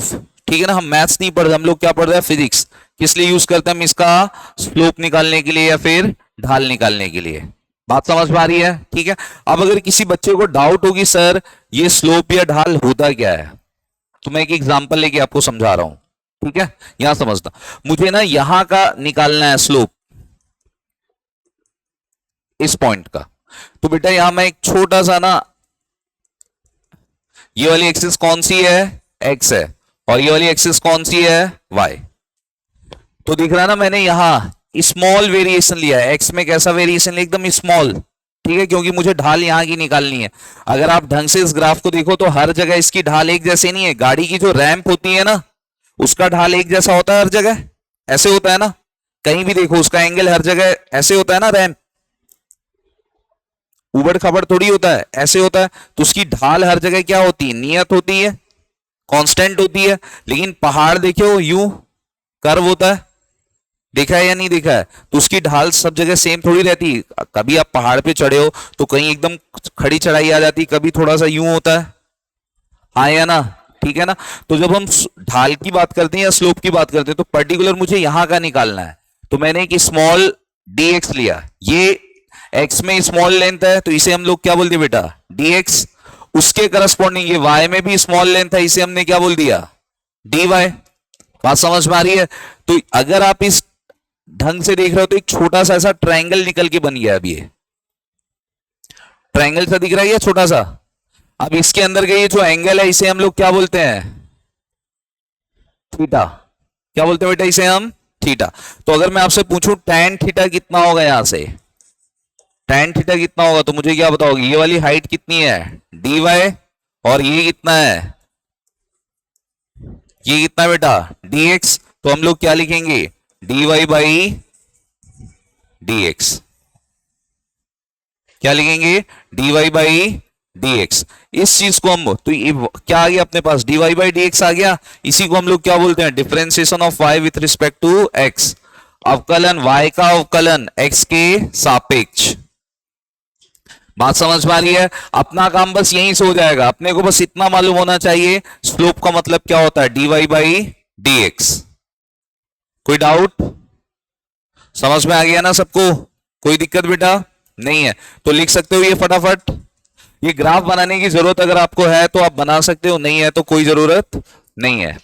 ठीक है ना? हम मैथ्स नहीं पढ़ रहे, हम लोग क्या पढ़ रहे हैं? फिजिक्स। किस लिए यूज करते हैं हम इसका? स्लोप निकालने के लिए या फिर ढाल निकालने के लिए। बात समझ में आ रही है? ठीक है, अब अगर किसी बच्चे को डाउट होगी सर ये स्लोप या ढाल होता क्या है, तो मैं एक एग्जांपल लेके आपको समझा रहा हूं। ठीक है, यहां समझना, मुझे ना यहां का निकालना है स्लोप, इस पॉइंट का। तो बेटा यहां मैं एक छोटा सा ना, ये वाली एक्सिस कौन सी है? एक्स है, और ये वाली एक्सिस कौन सी है? वाई। तो दिख रहा है ना, मैंने यहां स्मॉल वेरिएशन लिया है। एक्स में कैसा वेरिएशन लिया? एकदम स्मॉल। ठीक है, क्योंकि मुझे ढाल यहां की निकालनी है। अगर आप ढंग से इस ग्राफ को देखो तो हर जगह इसकी ढाल एक जैसी नहीं है। गाड़ी की जो रैंप होती है ना, उसका ढाल एक जैसा होता है हर जगह, ऐसे होता है ना? कहीं भी देखो उसका एंगल हर जगह ऐसे होता है ना? रैंप उबड़ खाबड़ थोड़ी होता है, ऐसे होता है। तो उसकी ढाल हर जगह क्या होती है? नियत होती है, कांस्टेंट होती है। लेकिन पहाड़ देखो यूं कर्व होता है, देखा है या नहीं देखा है? तो उसकी ढाल सब जगह सेम थोड़ी रहती है। कभी आप पहाड़ पे चढ़े हो तो कहीं एकदम खड़ी चढ़ाई आ जाती, कभी थोड़ा सा यूं होता है, हाँ या ना? ठीक है ना? तो जब हम ढाल की बात करते हैं या स्लोप की बात करते हैं, तो पर्टिकुलर मुझे यहां का निकालना है। तो मैंने एक स्मॉल dx लिया, ये x में स्मॉल लेंथ है, तो इसे हम लोग क्या बोल दिए बेटा? dx। उसके करस्पॉन्डिंग ये y में भी स्मॉल लेंथ है, इसे हमने क्या बोल दिया? dy। बात समझ में आ रही है? तो अगर आप इस ढंग से देख रहे हो तो एक छोटा सा ऐसा ट्रायंगल निकल के बन गया। अब ये ट्रायंगल सा दिख रहा है, ये छोटा सा। अब इसके अंदर का ये जो एंगल है, इसे हम लोग क्या बोलते हैं? थीटा। क्या बोलते हैं बेटा इसे हम? थीटा। तो अगर मैं आपसे पूछूं tan थीटा कितना होगा, यहां से tan थीटा कितना होगा, तो मुझे क्या बताओगे? ये वाली हाइट कितनी है? dy, और ये कितना है? ये कितना है बेटा? dx। तो हम लोग क्या लिखेंगे? dy by dx। क्या लिखेंगे? dy by dx। इस चीज को हम, तो ये क्या आ गया अपने पास? dy बाई dx आ गया। इसी को हम लोग क्या बोलते हैं? Differentiation of y with respect to x। अवकलन y का अवकलन x के सापेक्ष। बात समझ में आ रही है? अपना काम बस यहीं से हो जाएगा। अपने को बस इतना मालूम होना चाहिए स्लोप का मतलब क्या होता है? dy by dx। कोई डाउट? समझ में आ गया ना सबको? कोई दिक्कत बेटा नहीं है? तो लिख सकते हो ये फटाफट। ये ग्राफ बनाने की जरूरत अगर आपको है तो आप बना सकते हो, नहीं है तो कोई जरूरत नहीं है।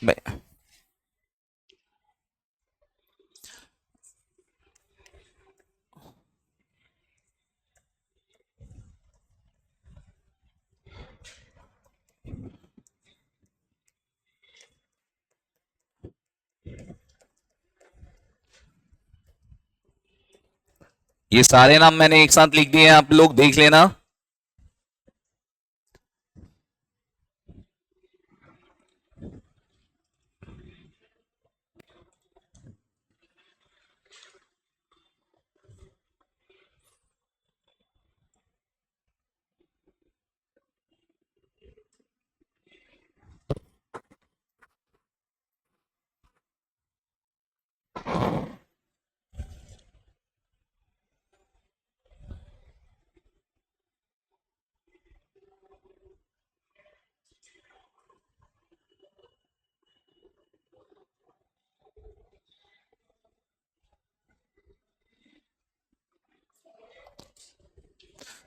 ये सारे नाम मैंने एक साथ लिख दिए हैं, आप लोग देख लेना।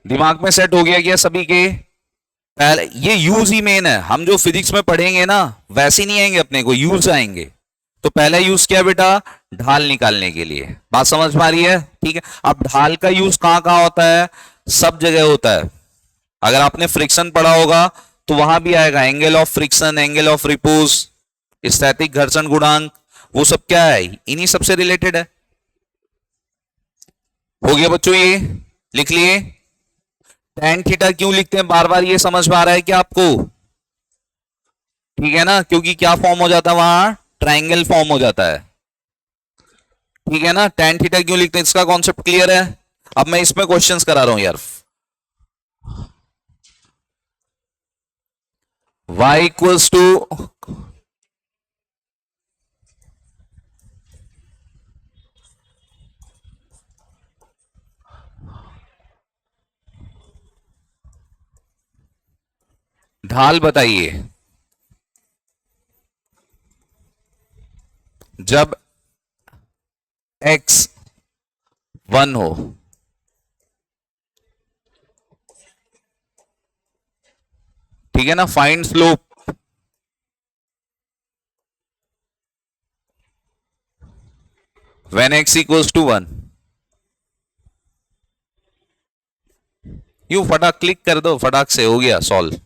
दिमाग में सेट हो गया क्या सभी के? पहले ये यूज ही मेन है, हम जो फिजिक्स में पढ़ेंगे ना वैसे नहीं आएंगे, अपने को यूज आएंगे। तो पहला यूज क्या बेटा? ढाल निकालने के लिए। बात समझ में आ रही है? ठीक है। अब ढाल का यूज कहां कहां होता है? सब जगह होता है। अगर आपने फ्रिक्शन पढ़ा होगा तो वहां भी आएगा, angle of friction, angle of repose, स्थैतिक घर्षण गुणांक, वो सब क्या है? इन्हीं सबसे रिलेटेड है। हो गया बच्चों? ये लिख लिए। tan थीटा क्यों लिखते हैं बार बार, ये समझ में आ रहा है क्या आपको? ठीक है ना, क्योंकि क्या फॉर्म हो जाता है वहां? ट्राइंगल फॉर्म हो जाता है। ठीक है ना, tan थीटा क्यों लिखते हैं, इसका कॉन्सेप्ट क्लियर है? अब मैं इसमें क्वेश्चंस करा रहा हूं यार। y इक्वल्स टू, ढाल बताइए जब x 1 हो। ठीक है ना, find slope when x equals to 1। You फटाक क्लिक कर दो, फटाक से हो गया सॉल्व।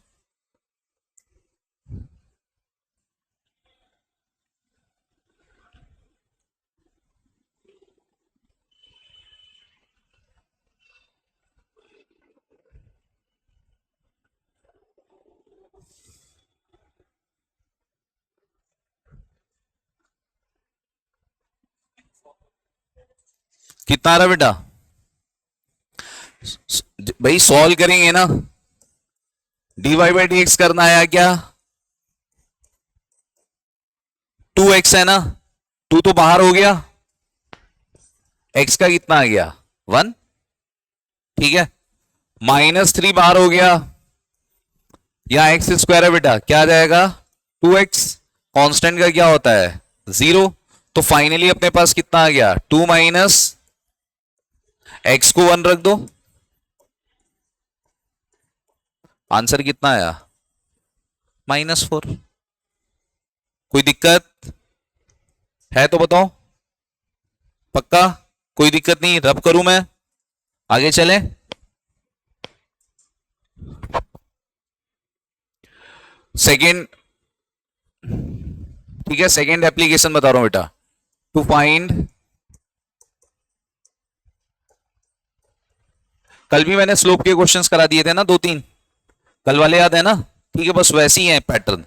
कितना आ रहा बेटा? भाई सॉल्व करेंगे ना, dy बाई डी एक्स करना आया क्या? 2x है ना, 2 तो बाहर हो गया, x का कितना आ गया? 1। ठीक है, -3 बाहर हो गया, यहां एक्स स्क्वायर है बेटा, क्या आ जाएगा? 2x। कांस्टेंट का क्या होता है? 0। तो फाइनली अपने पास कितना आ गया? 2 माइनस एक्स को 1 रख दो, आंसर कितना आया? -4। कोई दिक्कत है तो बताओ, पक्का? कोई दिक्कत नहीं, रब करूं मैं? आगे चले। सेकेंड, ठीक है, सेकेंड एप्लीकेशन बता रहा हूं बेटा। टू फाइंड, कल भी मैंने स्लोप के क्वेश्चंस करा दिए थे ना 2-3, कल वाले याद है ना? ठीक है, बस वैसे ही है pattern.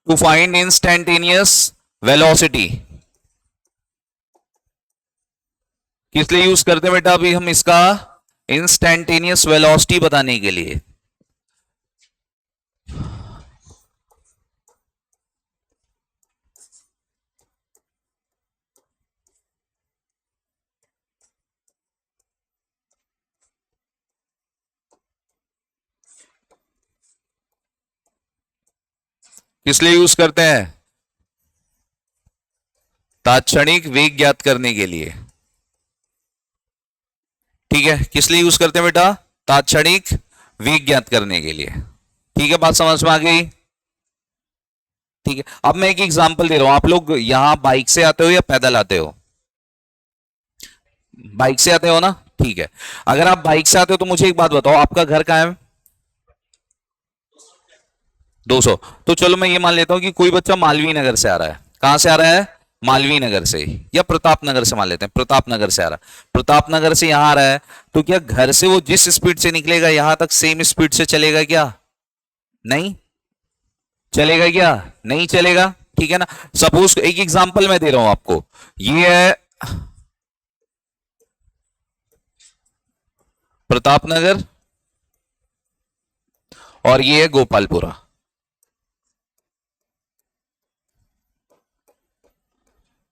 To find instantaneous velocity किस लिए यूज करते हैं बेटा अभी हम इसका? इंस्टैंटेनियस वेलोसिटी बताने के लिए। किस लिए यूज करते हैं? तात्क्षणिक वेग ज्ञात करने के लिए। ठीक है, किस लिए यूज करते हैं बेटा? तात्क्षणिक वेग ज्ञात करने के लिए। ठीक है, बात समझ में आ गई? ठीक है, अब मैं एक एग्जांपल दे रहा हूं, आप लोग यहां बाइक से आते हो या पैदल आते हो? बाइक से आते हो ना, ठीक है। अगर आप बाइक से आते हो तो मुझे एक बात बताओ, आपका घर कहां है? 200। तो चलो मैं ये मान लेता हूं कि कोई बच्चा मालवीय नगर से आ रहा है। कहां से आ रहा है? मालवीय नगर से, या प्रताप नगर से मान लेते हैं, प्रताप नगर से आ रहा है, प्रताप नगर से यहां आ रहा है। तो क्या घर से वो जिस स्पीड से निकलेगा यहां तक सेम स्पीड से चलेगा क्या? नहीं चलेगा क्या? नहीं चलेगा, ठीक है ना। सपोज एक एग्जांपल मैं दे रहा हूं आपको, ये है प्रताप नगर और ये है गोपालपुरा।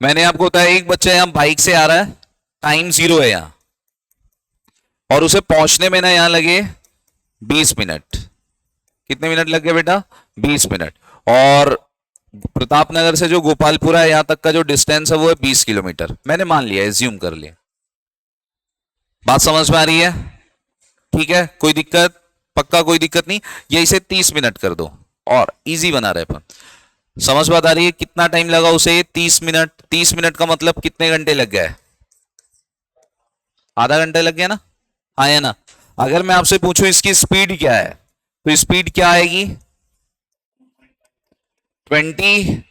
मैंने आपको बताया एक बच्चा यहां बाइक से आ रहा है, टाइम 0 है यहां, और उसे पहुंचने में ना यहां लगे 20 मिनट। कितने मिनट लग गए बेटा? 20 मिनट। और प्रताप नगर से जो गोपालपुरा है यहां तक का जो डिस्टेंस है वो है 20 किलोमीटर। मैंने मान लिया, एज्यूम कर लिया। बात समझ में आ रही है? ठीक है, कोई दिक्कत? पक्का कोई दिक्कत नहीं। ये इसे 30 मिनट कर दो और इजी बना रहे अपन। समझ बात आ रही है? कितना टाइम लगा उसे? 30 मिनट। 30 मिनट का मतलब कितने घंटे लग गए? आधा घंटा लग गया ना, हाँ या ना? अगर मैं आपसे पूछूं इसकी स्पीड क्या है, तो स्पीड क्या आएगी? 20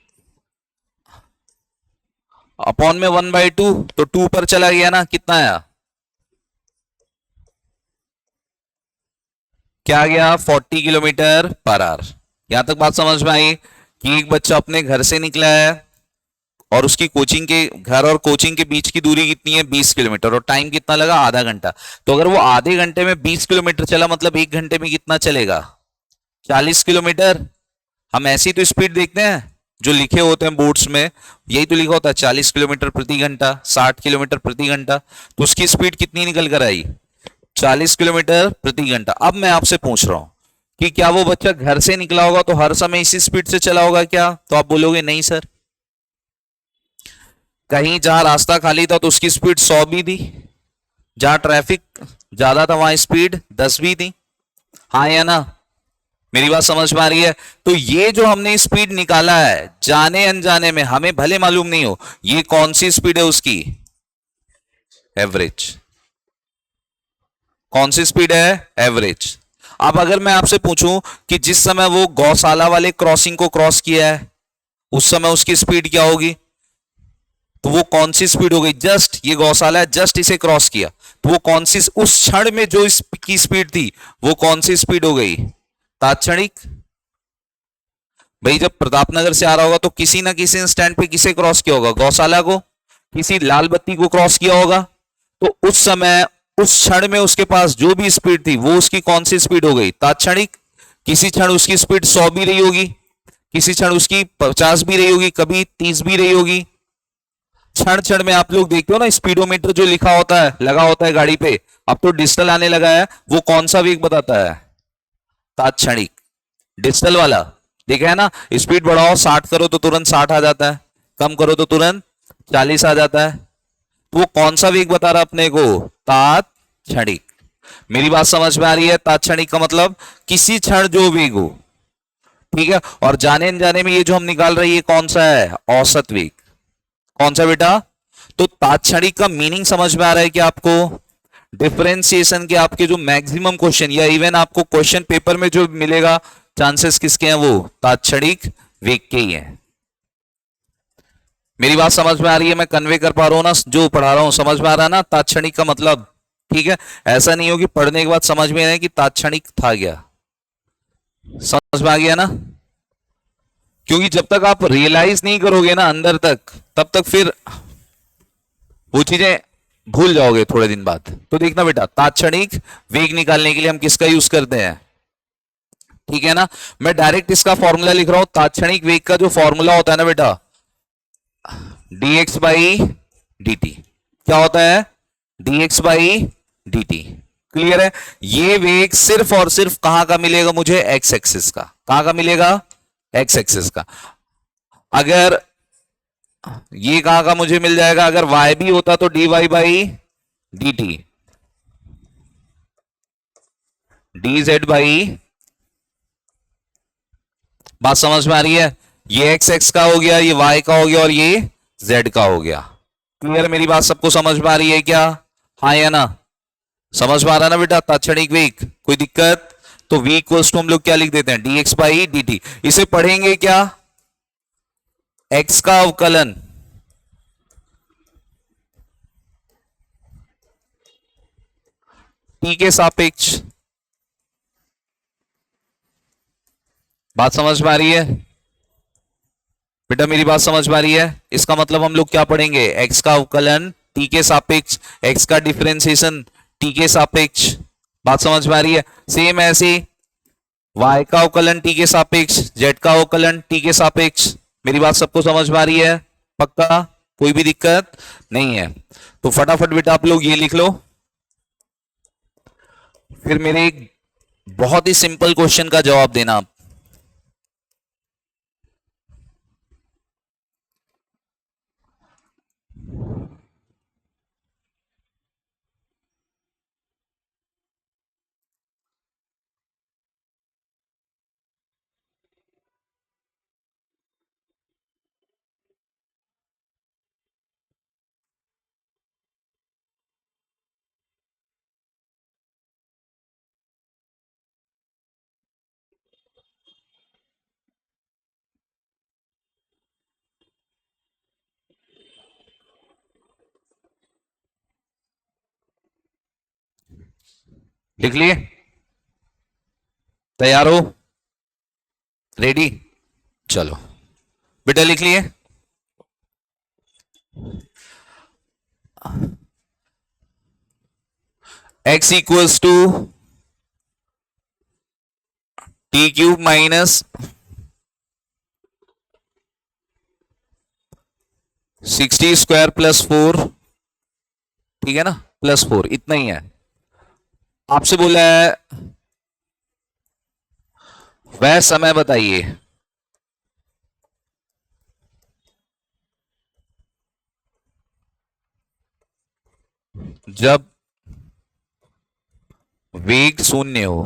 अपॉन में 1/2, तो 2 पर चला गया ना, कितना आया? क्या गया? 40 किलोमीटर पर आवर। यहां तक बात समझ में आई कि एक बच्चा अपने घर से निकला है और उसकी कोचिंग के घर और कोचिंग के बीच की दूरी कितनी है? 20 किलोमीटर, और टाइम कितना लगा? आधा घंटा। तो अगर वो आधे घंटे में 20 किलोमीटर चला, मतलब एक घंटे में कितना चलेगा? 40 किलोमीटर। हम ऐसी तो स्पीड देखते हैं जो लिखे होते हैं बोर्ड्स में, यही तो लिखा होता है 40 किलोमीटर प्रति घंटा, 60 किलोमीटर प्रति घंटा। तो उसकी स्पीड कितनी निकल कर आई? 40 किलोमीटर प्रति घंटा। अब मैं आपसे पूछ रहा हूं कि क्या वो बच्चा घर से निकला होगा तो हर समय इसी स्पीड से चला होगा क्या? तो आप बोलोगे नहीं सर। कहीं जहां रास्ता खाली था तो उसकी स्पीड 100 भी थी, जहां ट्रैफिक ज्यादा था वहां स्पीड 10 भी थी, हाँ या ना? मेरी बात समझ में आ रही है? तो ये जो हमने स्पीड निकाला है जाने अनजाने में, हमें भले मालूम नहीं हो, ये कौन सी स्पीड है उसकी? एवरेज। कौन सी स्पीड है? एवरेज। अब अगर मैं आपसे पूछूं कि जिस समय वो गौशाला वाले क्रॉसिंग को क्रॉस किया है उस समय उसकी स्पीड क्या होगी? तो वो कौन सी स्पीड हो गई? जस्ट ये गौशाला है, जस्ट इसे क्रॉस किया, तो वो कौन सी उस क्षण में जो की स्पीड थी वो कौन सी स्पीड हो गई? तात्क्षणिक। भाई जब प्रतापनगर से आ रहा होगा तो किसी ना किसी स्टैंड पे किसे क्रॉस किया होगा? गौशाला को, किसी लाल बत्ती को क्रॉस किया होगा। तो उस समय उस क्षण में उसके पास जो भी स्पीड थी वो उसकी कौन सी स्पीड हो गई? तात्क्षणिक। किसी क्षण उसकी स्पीड 100 भी रही होगी, किसी क्षण उसकी 50 भी रही होगी, कभी 30 भी रही होगी। क्षण क्षण में आप लोग देखते हो ना स्पीडोमीटर जो लिखा होता है, लगा होता है गाड़ी पे, अब तो डिजिटल आने लगा है, वो कौन सा वेग बताता है? तात्क्षणिक। डिजिटल वाला देखा है ना, स्पीड बढ़ाओ 60 करो तो तुरंत 60 आ जाता है, कम करो तो तुरंत 40 आ जाता है। तो वो कौन सा वेग बता रहा अपने को? तात्क्षणिक। मेरी बात समझ में आ रही है? तात्क्षणिक का मतलब किसी क्षण जो वेग हो, ठीक है। और जाने अनजाने में ये जो हम निकाल रहे हैं ये कौन सा है? औसत वेग। कौन सा बेटा? तो तात्क्षणिक का मीनिंग समझ में आ रहा है कि आपको? डिफरेंशिएशन के आपके जो मैक्सिमम क्वेश्चन या इवन आपको क्वेश्चन पेपर में जो मिलेगा चांसेस किसके हैं? वो तात्क्षणिक वेग के ही हैं। मेरी बात समझ में आ रही है? मैं कन्वे कर पा रहा हूं ना जो पढ़ा रहा हूं? समझ में आ रहा है ना तात्क्षणिक का मतलब? ठीक है, ऐसा नहीं हो कि पढ़ने के बाद समझ में आए कि तात्क्षणिक था क्या। समझ में आ गया ना? क्योंकि जब तक आप रियलाइज नहीं करोगे ना अंदर तक, तब तक फिर वो चीजें भूल जाओगे थोड़े दिन बाद। तो देखना बेटा, तात्क्षणिक वेग निकालने के लिए हम किसका यूज करते हैं? ठीक है ना, मैं डायरेक्ट इसका फॉर्मूला लिख रहा हूं। तात्क्षणिक वेग का जो फॉर्मूला होता है ना बेटा, dx बाई dt। क्या होता है? dx by dt। क्लियर है? ये वेग सिर्फ और सिर्फ कहां का मिलेगा मुझे? एक्स एक्सिस का। कहां का मिलेगा? एक्स एक्सिस का। अगर ये कहां का मुझे मिल जाएगा? अगर y भी होता तो dy by dt, dz by. बात समझ में आ रही है? ये एक्स एक्स का हो गया, ये वाई का हो गया और ये जेड का हो गया। क्लियर? मेरी बात सबको समझ में आ रही है क्या? हाँ या ना? समझ में आ रहा ना बेटा? तात्क्षणिक वेग, कोई दिक्कत? तो v इक्वल्स टू हम लोग क्या लिख देते हैं, dx बाई dt। इसे पढ़ेंगे क्या? x का अवकलन t के सापेक्ष। बात समझ में आ रही है बेटा? मेरी बात समझ में आ रही है? इसका मतलब हम लोग क्या पढ़ेंगे, x का अवकलन t के सापेक्ष, x का डिफरेंशिएशन t के सापेक्ष। बात समझ में आ रही है? सेम ऐसे y का अवकलन t के सापेक्ष, z का अवकलन t के सापेक्ष। मेरी बात सबको समझ में आ रही है? पक्का? कोई भी दिक्कत नहीं है? तो फटाफट बेटा आप लोग ये लिख लो। फिर मेरे एक बहुत ही सिंपल क्वेश्चन का जवाब देना आप। लिख लिए? तैयार हो? रेडी? चलो बेटा लिख लिए? x equals to t cube minus 60 square plus 4, ठीक है ना, प्लस 4, इतना ही है। आपसे बोला है वह समय बताइए जब वेग शून्य हो।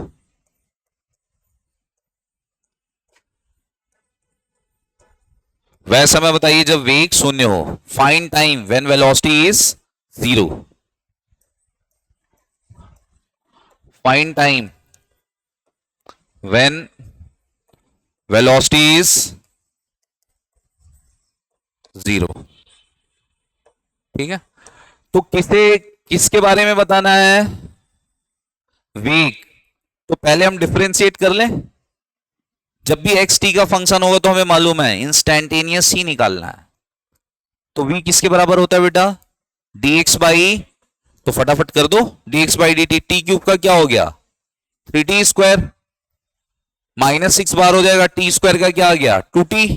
वह समय बताइए जब वेग शून्य हो। Find time when velocity is 0। Find time when velocity is 0। ठीक है? तो किसके बारे में बताना है? वेग। तो पहले हम डिफरेंशिएट कर लें। जब भी एक्स टी का फंक्शन होगा तो हमें मालूम है इंस्टैंटेनियस ही निकालना है। तो v किसके बराबर होता है बेटा? dx बाई, तो फटाफट कर दो, dx by dt। T cube का क्या हो गया? 3t स्क्वायर माइनस 6 बार हो जाएगा। टी स्क्वायर का क्या आ गया? 2t।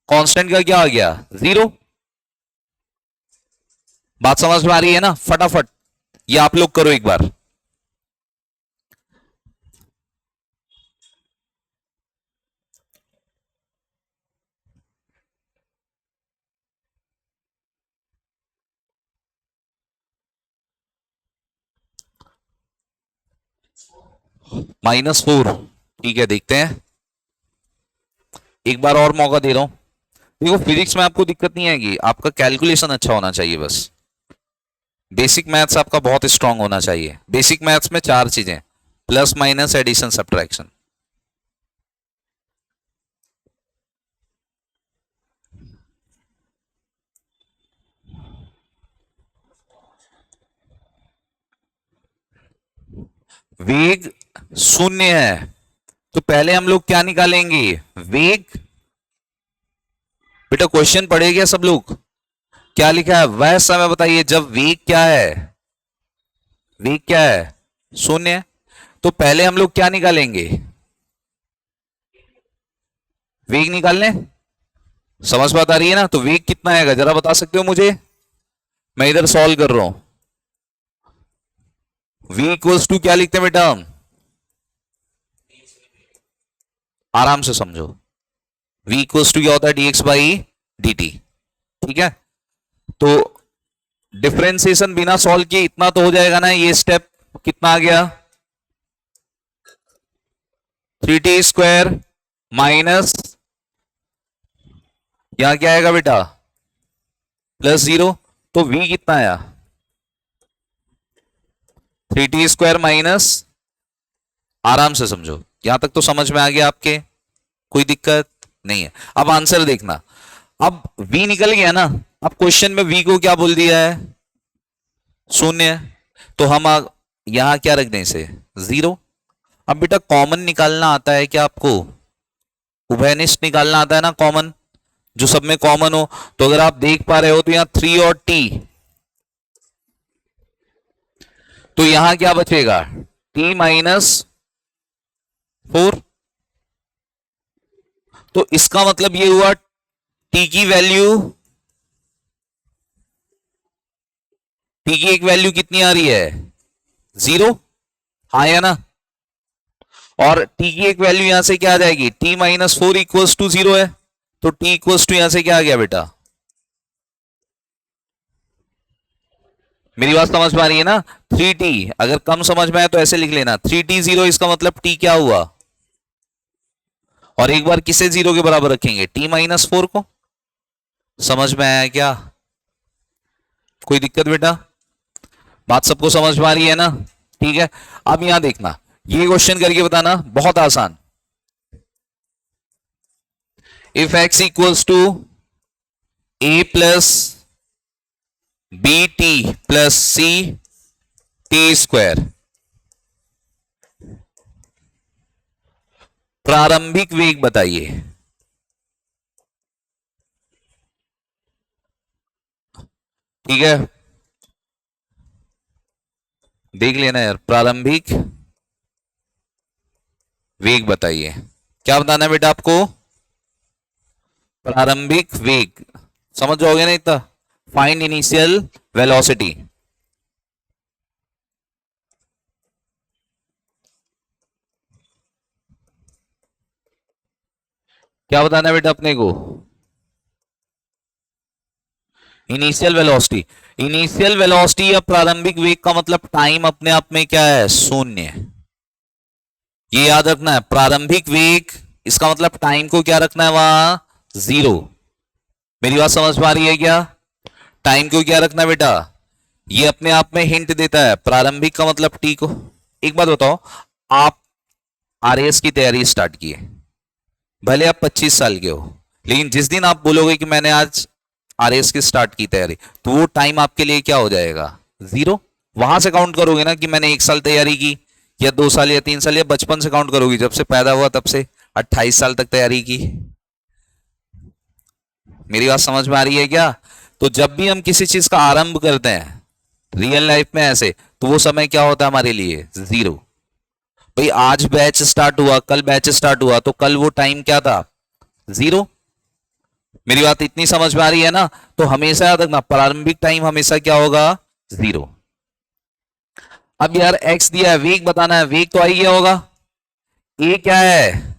कांस्टेंट का क्या आ गया? 0। बात समझ में आ रही है ना? फटाफट ये आप लोग करो एक बार। -4, ठीक है, देखते हैं। एक बार और मौका दे रहा हूं। देखो फिजिक्स में आपको दिक्कत नहीं आएगी, आपका कैलकुलेशन अच्छा होना चाहिए बस। बेसिक मैथ्स आपका बहुत स्ट्रांग होना चाहिए। बेसिक मैथ्स में 4 चीजें, प्लस माइनस एडिशन सब्ट्रैक्शन। वेग शून्य है तो पहले हम लोग क्या निकालेंगे? वेग। बेटा क्वेश्चन पढ़े क्या सब लोग? क्या लिखा है? वह समय बताइए जब वेग क्या है? वेग क्या है? शून्य। तो पहले हम लोग क्या निकालेंगे? वेग निकालने। समझ बात आ रही है ना? तो वेग कितना आएगा जरा बता सकते हो मुझे? मैं इधर सॉल्व कर रहा हूं। v इक्वल्स टू क्या लिखते हैं बेटा? आराम से समझो। v इक्वल्स टू क्या होता है? dx by dt। ठीक है? तो डिफरेंशिएशन बिना सॉल्व किए इतना तो हो जाएगा ना। ये स्टेप कितना आ गया? 3t स्क्वायर माइनस यहां क्या आएगा बेटा +0, तो v कितना आया 3t² माइनस, आराम से समझो, यहां तक तो समझ में आ गया आपके, कोई दिक्कत नहीं है। अब आंसर देखना, अब v निकल गया ना, अब क्वेश्चन में v को क्या बोल दिया है 0, तो हम यहां क्या रख दें इसे 0। अब बेटा कॉमन निकालना आता है क्या आपको, उभयनिष्ठ निकालना आता है ना कॉमन, जो सब में कॉमन हो। तो अगर आप देख पा रहे हो तो यहां 3 और t, तो यहां क्या बचेगा t -4, तो इसका मतलब ये हुआ t की वैल्यू, t की एक वैल्यू कितनी आ रही है 0, हाँ या ना, और t की एक वैल्यू यहां से क्या आ जाएगी t -4 इक्वल्स टू 0 है, तो t इक्वल्स टू यहां से क्या आ गया बेटा, मेरी बात समझ में आ रही है ना, 3t, अगर कम समझ में आए तो ऐसे लिख लेना 3t 0, इसका मतलब t क्या हुआ, और एक बार किसे 0 के बराबर रखेंगे t -4 को। समझ में आया क्या, कोई दिक्कत बेटा, बात सबको समझ में आ रही है ना, ठीक है। अब यहां देखना, ये क्वेश्चन करके बताना, बहुत आसान। If x equals to a plus b t plus c t², प्रारंभिक वेग बताइए। ठीक है, देख लेना यार, प्रारंभिक वेग बताइए, क्या बताना है बेटा आपको, प्रारंभिक वेग, समझ जाओगे ना इतना, फाइंड इनिशियल वेलोसिटी। क्या बताना है बेटा अपने को, इनिशियल वेलोसिटी। इनिशियल वेलोसिटी या प्रारंभिक वेग का मतलब टाइम अपने आप में क्या है 0, ये याद रखना है। प्रारंभिक वेग इसका मतलब टाइम को क्या रखना है वहां 0। मेरी बात समझ में आ रही है क्या, टाइम को क्या रखना है बेटा, ये अपने आप में हिंट देता है, प्रारंभिक का मतलब टी को। एक बात बताओ, आप आरएएस की तैयारी स्टार्ट की है, भले आप 25 साल के हो, लेकिन जिस दिन आप बोलोगे कि मैंने आज आरएएस की स्टार्ट की तैयारी, तो वो टाइम आपके लिए क्या हो जाएगा 0। वहां से काउंट करोगे ना कि मैंने 1 साल तैयारी की, या 2 साल या 3 साल, या बचपन से काउंट करोगी, जब से पैदा हुआ तब से 28 साल तक तैयारी की। मेरी बात समझ में आ रही है क्या, तो जब भी हम किसी चीज का आरंभ करते हैं रियल लाइफ में ऐसे, तो वो समय क्या होता है हमारे लिए 0। भाई आज बैच स्टार्ट हुआ, कल बैच स्टार्ट हुआ, तो कल वो टाइम क्या था 0। मेरी बात इतनी समझ में आ रही है ना, तो हमेशा याद रखना प्रारंभिक टाइम हमेशा क्या होगा 0। अब यार x दिया है, वेग बताना है, वेग तो आ ही गया होगा, a क्या है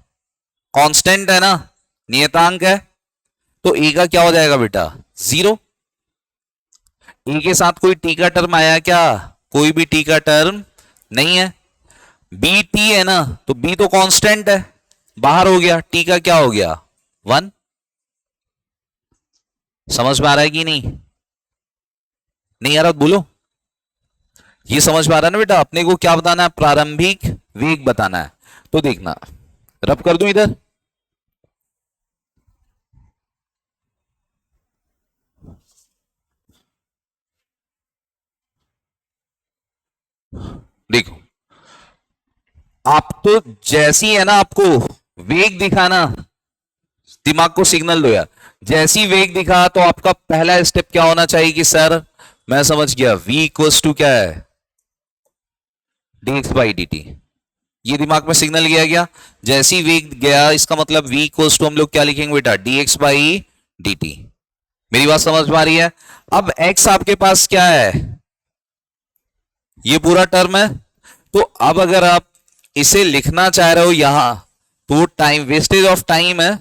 कांस्टेंट है ना, नियतांक है, तो a का क्या हो जाएगा बेटा 0। a के साथ कोई t का टर्म आया क्या, कोई भी t का टर्म नहीं है। b t है ना, तो b तो कांस्टेंट है, बाहर हो गया, t का क्या हो गया 1। समझ में आ रहा है कि नहीं, नहीं आ रहा बोलो, ये समझ में आ रहा है ना बेटा, अपने को क्या बताना है प्रारंभिक वेग बताना है। तो देखना, रब कर दूं इधर, देखो आप तो जैसी है ना, आपको वेग दिखा ना, दिमाग को सिग्नल दो यार, जैसी वेग दिखा तो आपका पहला स्टेप क्या होना चाहिए कि सर मैं समझ गया v इक्वल्स टू क्या है dx बाई dt, ये दिमाग में सिग्नल गया क्या, जैसी वेग गया इसका मतलब v इक्वल्स टू हम लोग क्या लिखेंगे बेटा dx बाई dt। मेरी बात समझ में आ रही है। अब x आपके पास क्या है, ये पूरा टर्म है, तो अब अगर आप इसे लिखना चाह रहे हो यहां, तो टाइम वेस्टेज ऑफ टाइम है,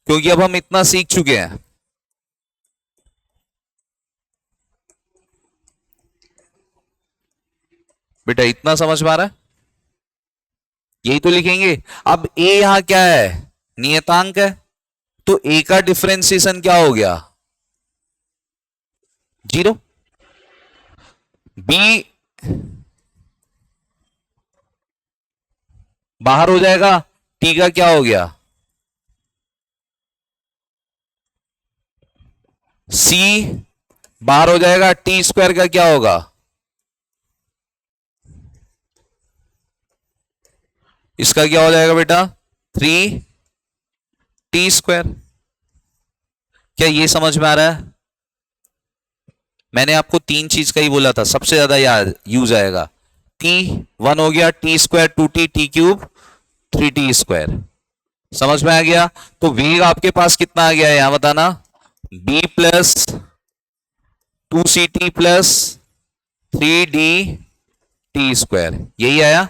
क्योंकि अब हम इतना सीख चुके हैं। बेटा इतना समझ में आ रहा है, यही तो लिखेंगे। अब a यहां क्या है नियतांक है, तो ए का डिफरेंशिएशन क्या हो गया? 0। बी बाहर हो जाएगा, टी का क्या हो गया? सी बाहर हो जाएगा, टी स्क्वायर का क्या होगा? इसका क्या हो जाएगा बेटा? 3t²। क्या ये समझ में आ रहा है? मैंने आपको तीन चीज का ही बोला था, सबसे ज्यादा याद यूज आएगा। t1 हो गया, t² 2t, t³ 3t²। समझ में आ गया? तो वेग आपके पास कितना आ गया है यहां बताना? b plus 2ct plus 3d t², यही आया।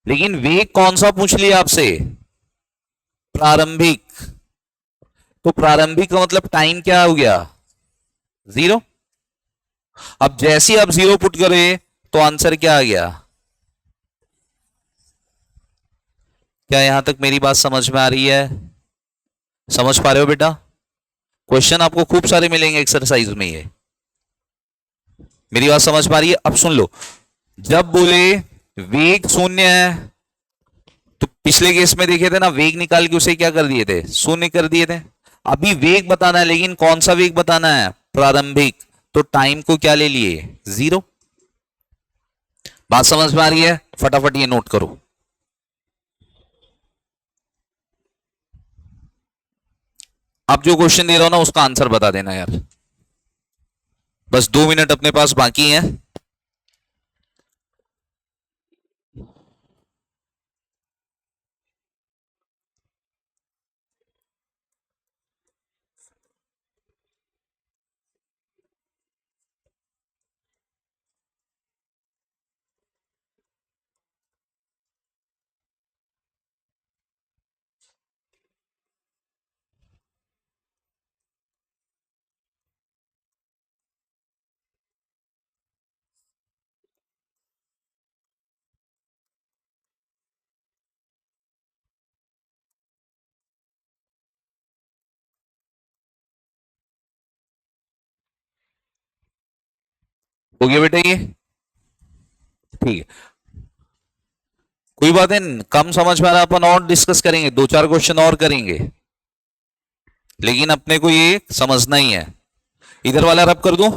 लेकिन वेग कौन सा पूछ लिया आपसे? प्रारंभिक। तो प्रारंभिक का मतलब टाइम क्या हो गया? 0। अब जैसे ही आप 0 पुट करें तो आंसर क्या आ गया? क्या यहां तक मेरी बात समझ में आ रही है? समझ पा रहे हो बेटा? क्वेश्चन आपको खूब सारे मिलेंगे एक्सरसाइज में। ये मेरी बात समझ पा रही है? अब सुन लो, जब बोले वेग 0 है तो पिछले केस में देखे थे ना, वेग निकाल के उसे क्या कर दिए थे? 0 कर दिए थे। अभी वेग बताना है, लेकिन कौन सा वेग बताना है? प्रारंभिक। तो टाइम को क्या ले लिए? 0। बात समझ में आ रही है? फटाफट ये नोट करो। अब जो क्वेश्चन दे रहा हूं ना उसका आंसर बता देना यार। बस 2 मिनट अपने पास बाकी हैं। हो गया बेटा ये? ठीक है, कोई बात नहीं, कम समझ में आ रहा, अपन और डिस्कस करेंगे, 2-4 क्वेश्चन और करेंगे, लेकिन अपने को ये समझना ही है। इधर वाला रब कर दूं?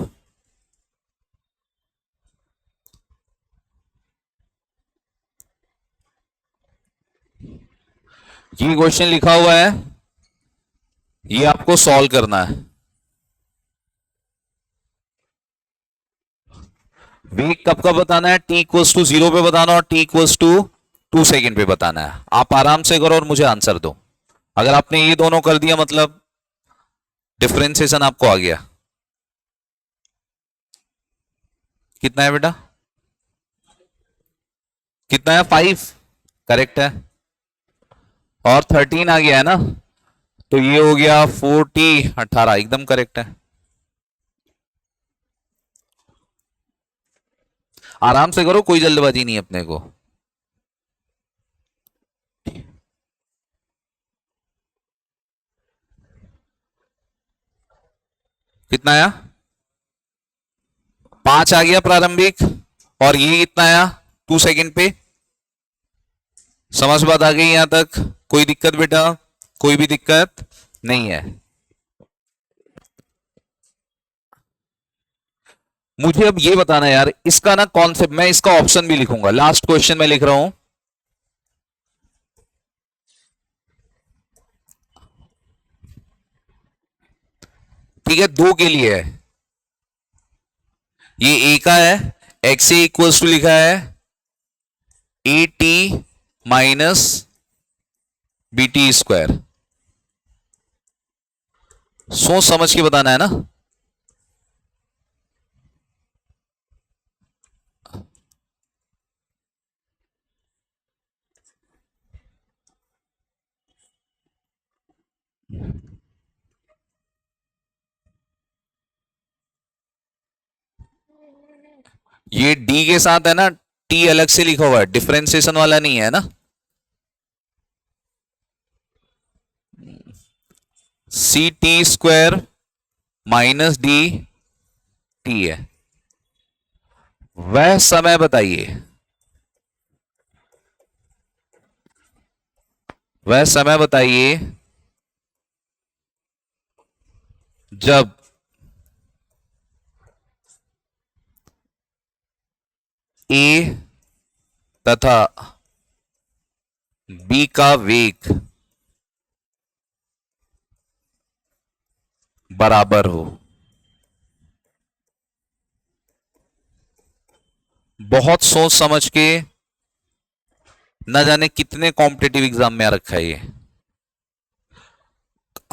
ये क्वेश्चन लिखा हुआ है, ये आपको सॉल्व करना है। वेग कब का बताना है? t=0 पे बताना और t=2 सेकेंड पे बताना है। आप आराम से करो और मुझे आंसर दो। अगर आपने ये दोनों कर दिया मतलब डिफरेंशिएशन आपको आ गया। कितना है बेटा? कितना है? 5। करेक्ट है। और 13 आ गया है ना, तो ये हो गया 40, 18, एकदम करेक्ट है। आराम से करो, कोई जल्दबाजी नहीं अपने को। कितना आया? 5 आ गया प्रारंभिक, और ये कितना आया? 2 सेकेंड पे। समझ बात आ गई यहां तक? कोई दिक्कत बेटा? कोई भी दिक्कत नहीं है? मुझे अब ये बताना यार, इसका ना कॉन्सेप्ट, मैं इसका ऑप्शन भी लिखूंगा, लास्ट क्वेश्चन में लिख रहा हूं। ठीक है, 2 के लिए है, ये ए का है। एक्स ए इक्वल्स टू लिखा है a t minus b t square. सोच समझ के बताना है ना। ये डी के साथ है ना, टी अलग से लिखा हुआ है, डिफरेंशिएशन वाला नहीं है ना। C t square minus d t है। वह समय बताइए, वह समय बताइए जब ए तथा बी का वेग बराबर हो। बहुत सोच समझ के, न जाने कितने कॉम्पिटिटिव एग्जाम में आ रखा है ये,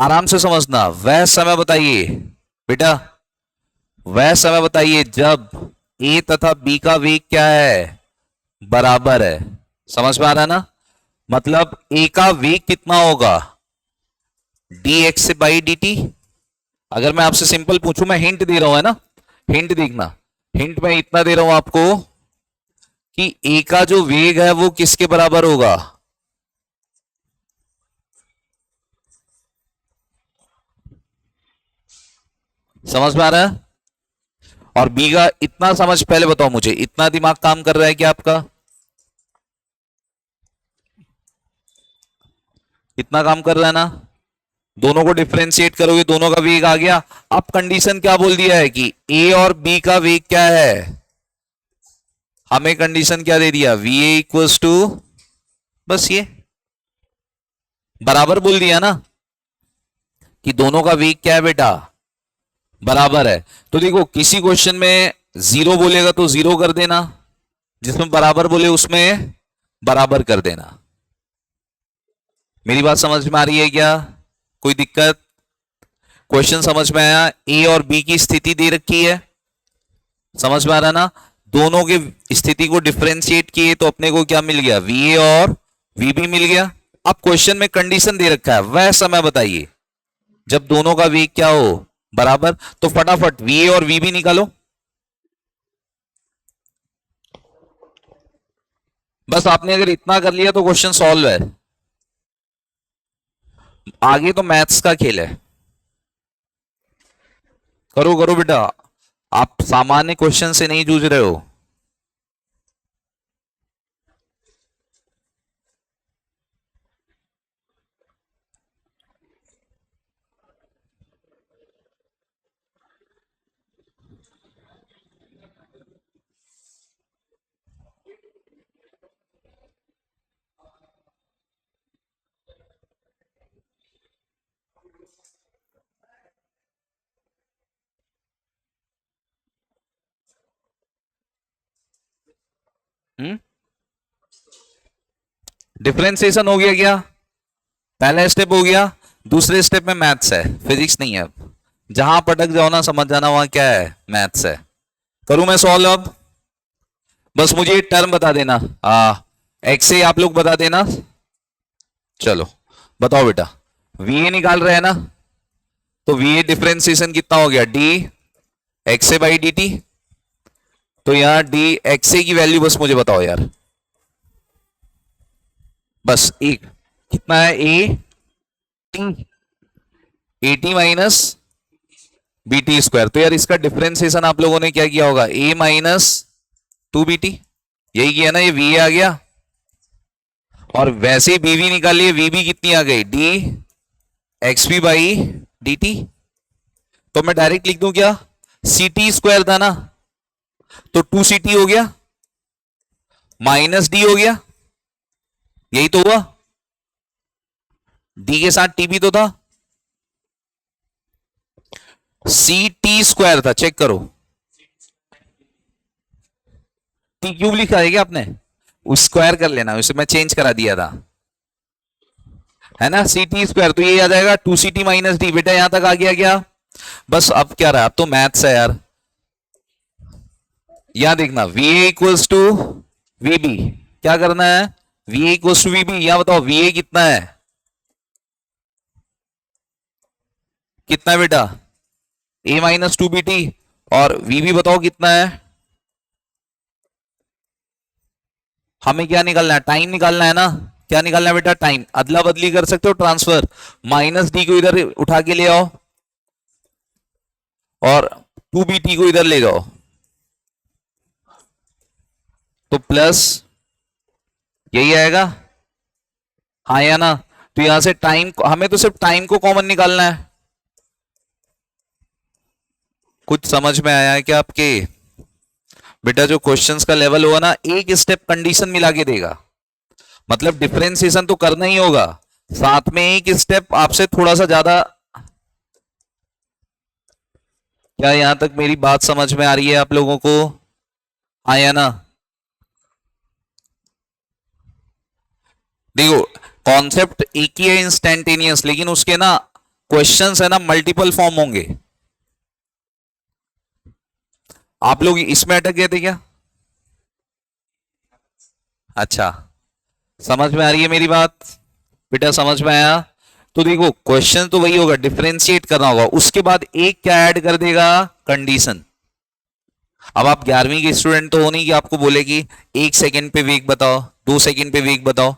आराम से समझना। वह समय बताइए बेटा, वह समय बताइए जब ए तथा बी का वेग क्या है, बराबर है। समझ में आ रहा है ना? मतलब ए का वेग कितना होगा, डी एक्स से बाई डी टी। अगर मैं आपसे सिंपल पूछूं, मैं हिंट दे रहा हूं, है ना, हिंट देखना, हिंट में इतना दे रहा हूं आपको कि ए का जो वेग है वो किसके बराबर होगा, समझ में आ रहा है? और बी का इतना समझ, पहले बताओ मुझे, इतना दिमाग काम कर रहा है क्या आपका? इतना काम कर रहा है ना? दोनों को डिफरेंशिएट करोगे, दोनों का वेग आ गया। अब कंडीशन क्या बोल दिया है कि ए और बी का वेग क्या है, हमें कंडीशन क्या दे दिया, वी ए इक्वल्स टू, बस ये बराबर बोल दिया ना, कि दोनों का वेग क्या है बेटा, बराबर है। तो देखो, किसी क्वेश्चन में जीरो बोलेगा तो जीरो कर देना, जिसमें बराबर बोले उसमें बराबर कर देना। मेरी बात समझ में आ रही है क्या? कोई दिक्कत? क्वेश्चन समझ में आया? ए और बी की स्थिति दे रखी है, समझ में आ रहा ना? दोनों की स्थिति को डिफरेंशिएट किए तो अपने को क्या मिल गया, वी ए और वी बी मिल गया। अब क्वेश्चन में कंडीशन दे रखा है, वह समय बताइए जब दोनों का वेग क्या हो, बराबर। तो फटाफट वी ए और वी बी निकालो, बस आपने अगर इतना कर लिया तो क्वेश्चन सॉल्व है। आगे तो मैथ्स का खेल है, करो करो बेटा, आप सामान्य क्वेश्चन से नहीं जूझ रहे हो। डिफरेंशिएशन हो गया क्या? पहला स्टेप हो गया। दूसरे स्टेप में मैथ्स है, फिजिक्स नहीं है। अब जहां पटक जाओ ना, समझ जाना वहां क्या है, मैथ्स है। करूं मैं सॉल्व अब? बस मुझे टर्म बता देना, एक्स से आप लोग बता देना। चलो बताओ बेटा, वी ए निकाल रहे हैं ना, तो वी ए डिफरेंशिएशन कितना हो गया, D x A by d T. तो यहां डी एक्स ए की वैल्यू बस मुझे बताओ यार, बस एक, कितना है, a t, a t minus b t square. तो यार इसका डिफरेंशिएशन आप लोगों ने क्या किया होगा, ए माइनस टू बी टी, यही किया ना, ये वी ए आ गया। और वैसे ही बीवी निकालिए, वीबी कितनी आ गई, D x P by d T. तो मैं डायरेक्ट लिख दूं क्या, सी टी स्क्वायर था ना, तो टू सी टी हो गया माइनस डी हो गया, यही तो हुआ। डी के साथ टी भी तो था, सी टी स्क्वायर था, चेक करो। टी क्यूब लिखा है क्या आपने, उस स्क्वायर कर लेना, उसे मैं चेंज करा दिया था, है ना, सी टी स्क्वायर। तो ये आ जाएगा two c t minus d. बेटा यहां तक आ गया क्या? बस अब क्या रहा, अब तो मैथ्स है यार। यहां देखना, v a equals to v b, क्या करना है, v a equals to v b. यहां बताओ वी ए कितना है, कितना है बेटा, a minus two b t. और वी बी बताओ कितना है, हमें क्या निकालना है, टाइम निकालना है ना। क्या निकालना है बेटा? टाइम। अदला बदली कर सकते हो, ट्रांसफर। माइनस डी को इधर उठा के ले आओ और 2bt को इधर ले जाओ, तो प्लस यही आएगा, हाँ या ना? तो यहां से टाइम, हमें तो सिर्फ टाइम को कॉमन निकालना है। कुछ समझ में आया है क्या आपके? बेटा जो क्वेश्चंस का लेवल होगा ना, एक स्टेप कंडीशन मिला के देगा, मतलब डिफरेंशिएशन तो करना ही होगा, साथ में एक स्टेप आपसे थोड़ा सा ज्यादा। क्या यहां तक मेरी बात समझ में आ रही है आप लोगों को? हाँ या ना? देखो कॉन्सेप्ट एक ही है, इंस्टेंटेनियस, लेकिन उसके ना क्वेश्चंस है ना मल्टीपल फॉर्म होंगे। आप लोग इसमें अटक गए थे क्या? अच्छा, समझ में आ रही है मेरी बात? बेटा समझ में आया? तो देखो क्वेश्चन तो वही होगा, डिफरेंशिएट करना होगा, उसके बाद एक क्या ऐड कर देगा? कंडीशन। अब आप 11वीं के स्टूडेंट तो हो नहीं कि आपको बोले कि 1 सेकंड पे वेग बताओ, 2 सेकंड पे वेग बताओ।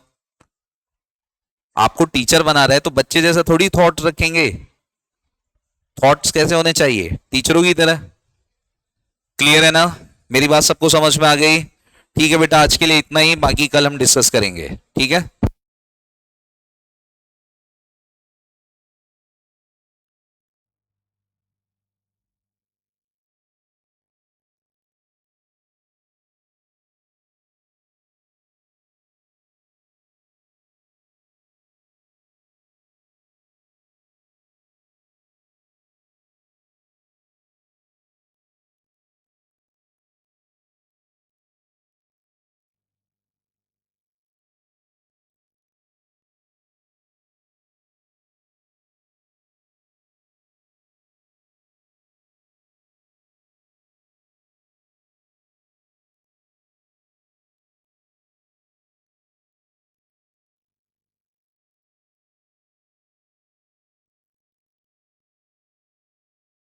आपको टीचर बना रहा है तो बच्चे जैसा थोड़ी थॉट रखेंगे। थॉट्स कैसे होने चाहिए? टीचरों की तरह। क्लियर है ना? मेरी बात सबको समझ में आ गई? ठीक है बेटा, आज के लिए इतना ही, बाकी कल हम डिस्कस करेंगे, ठीक है?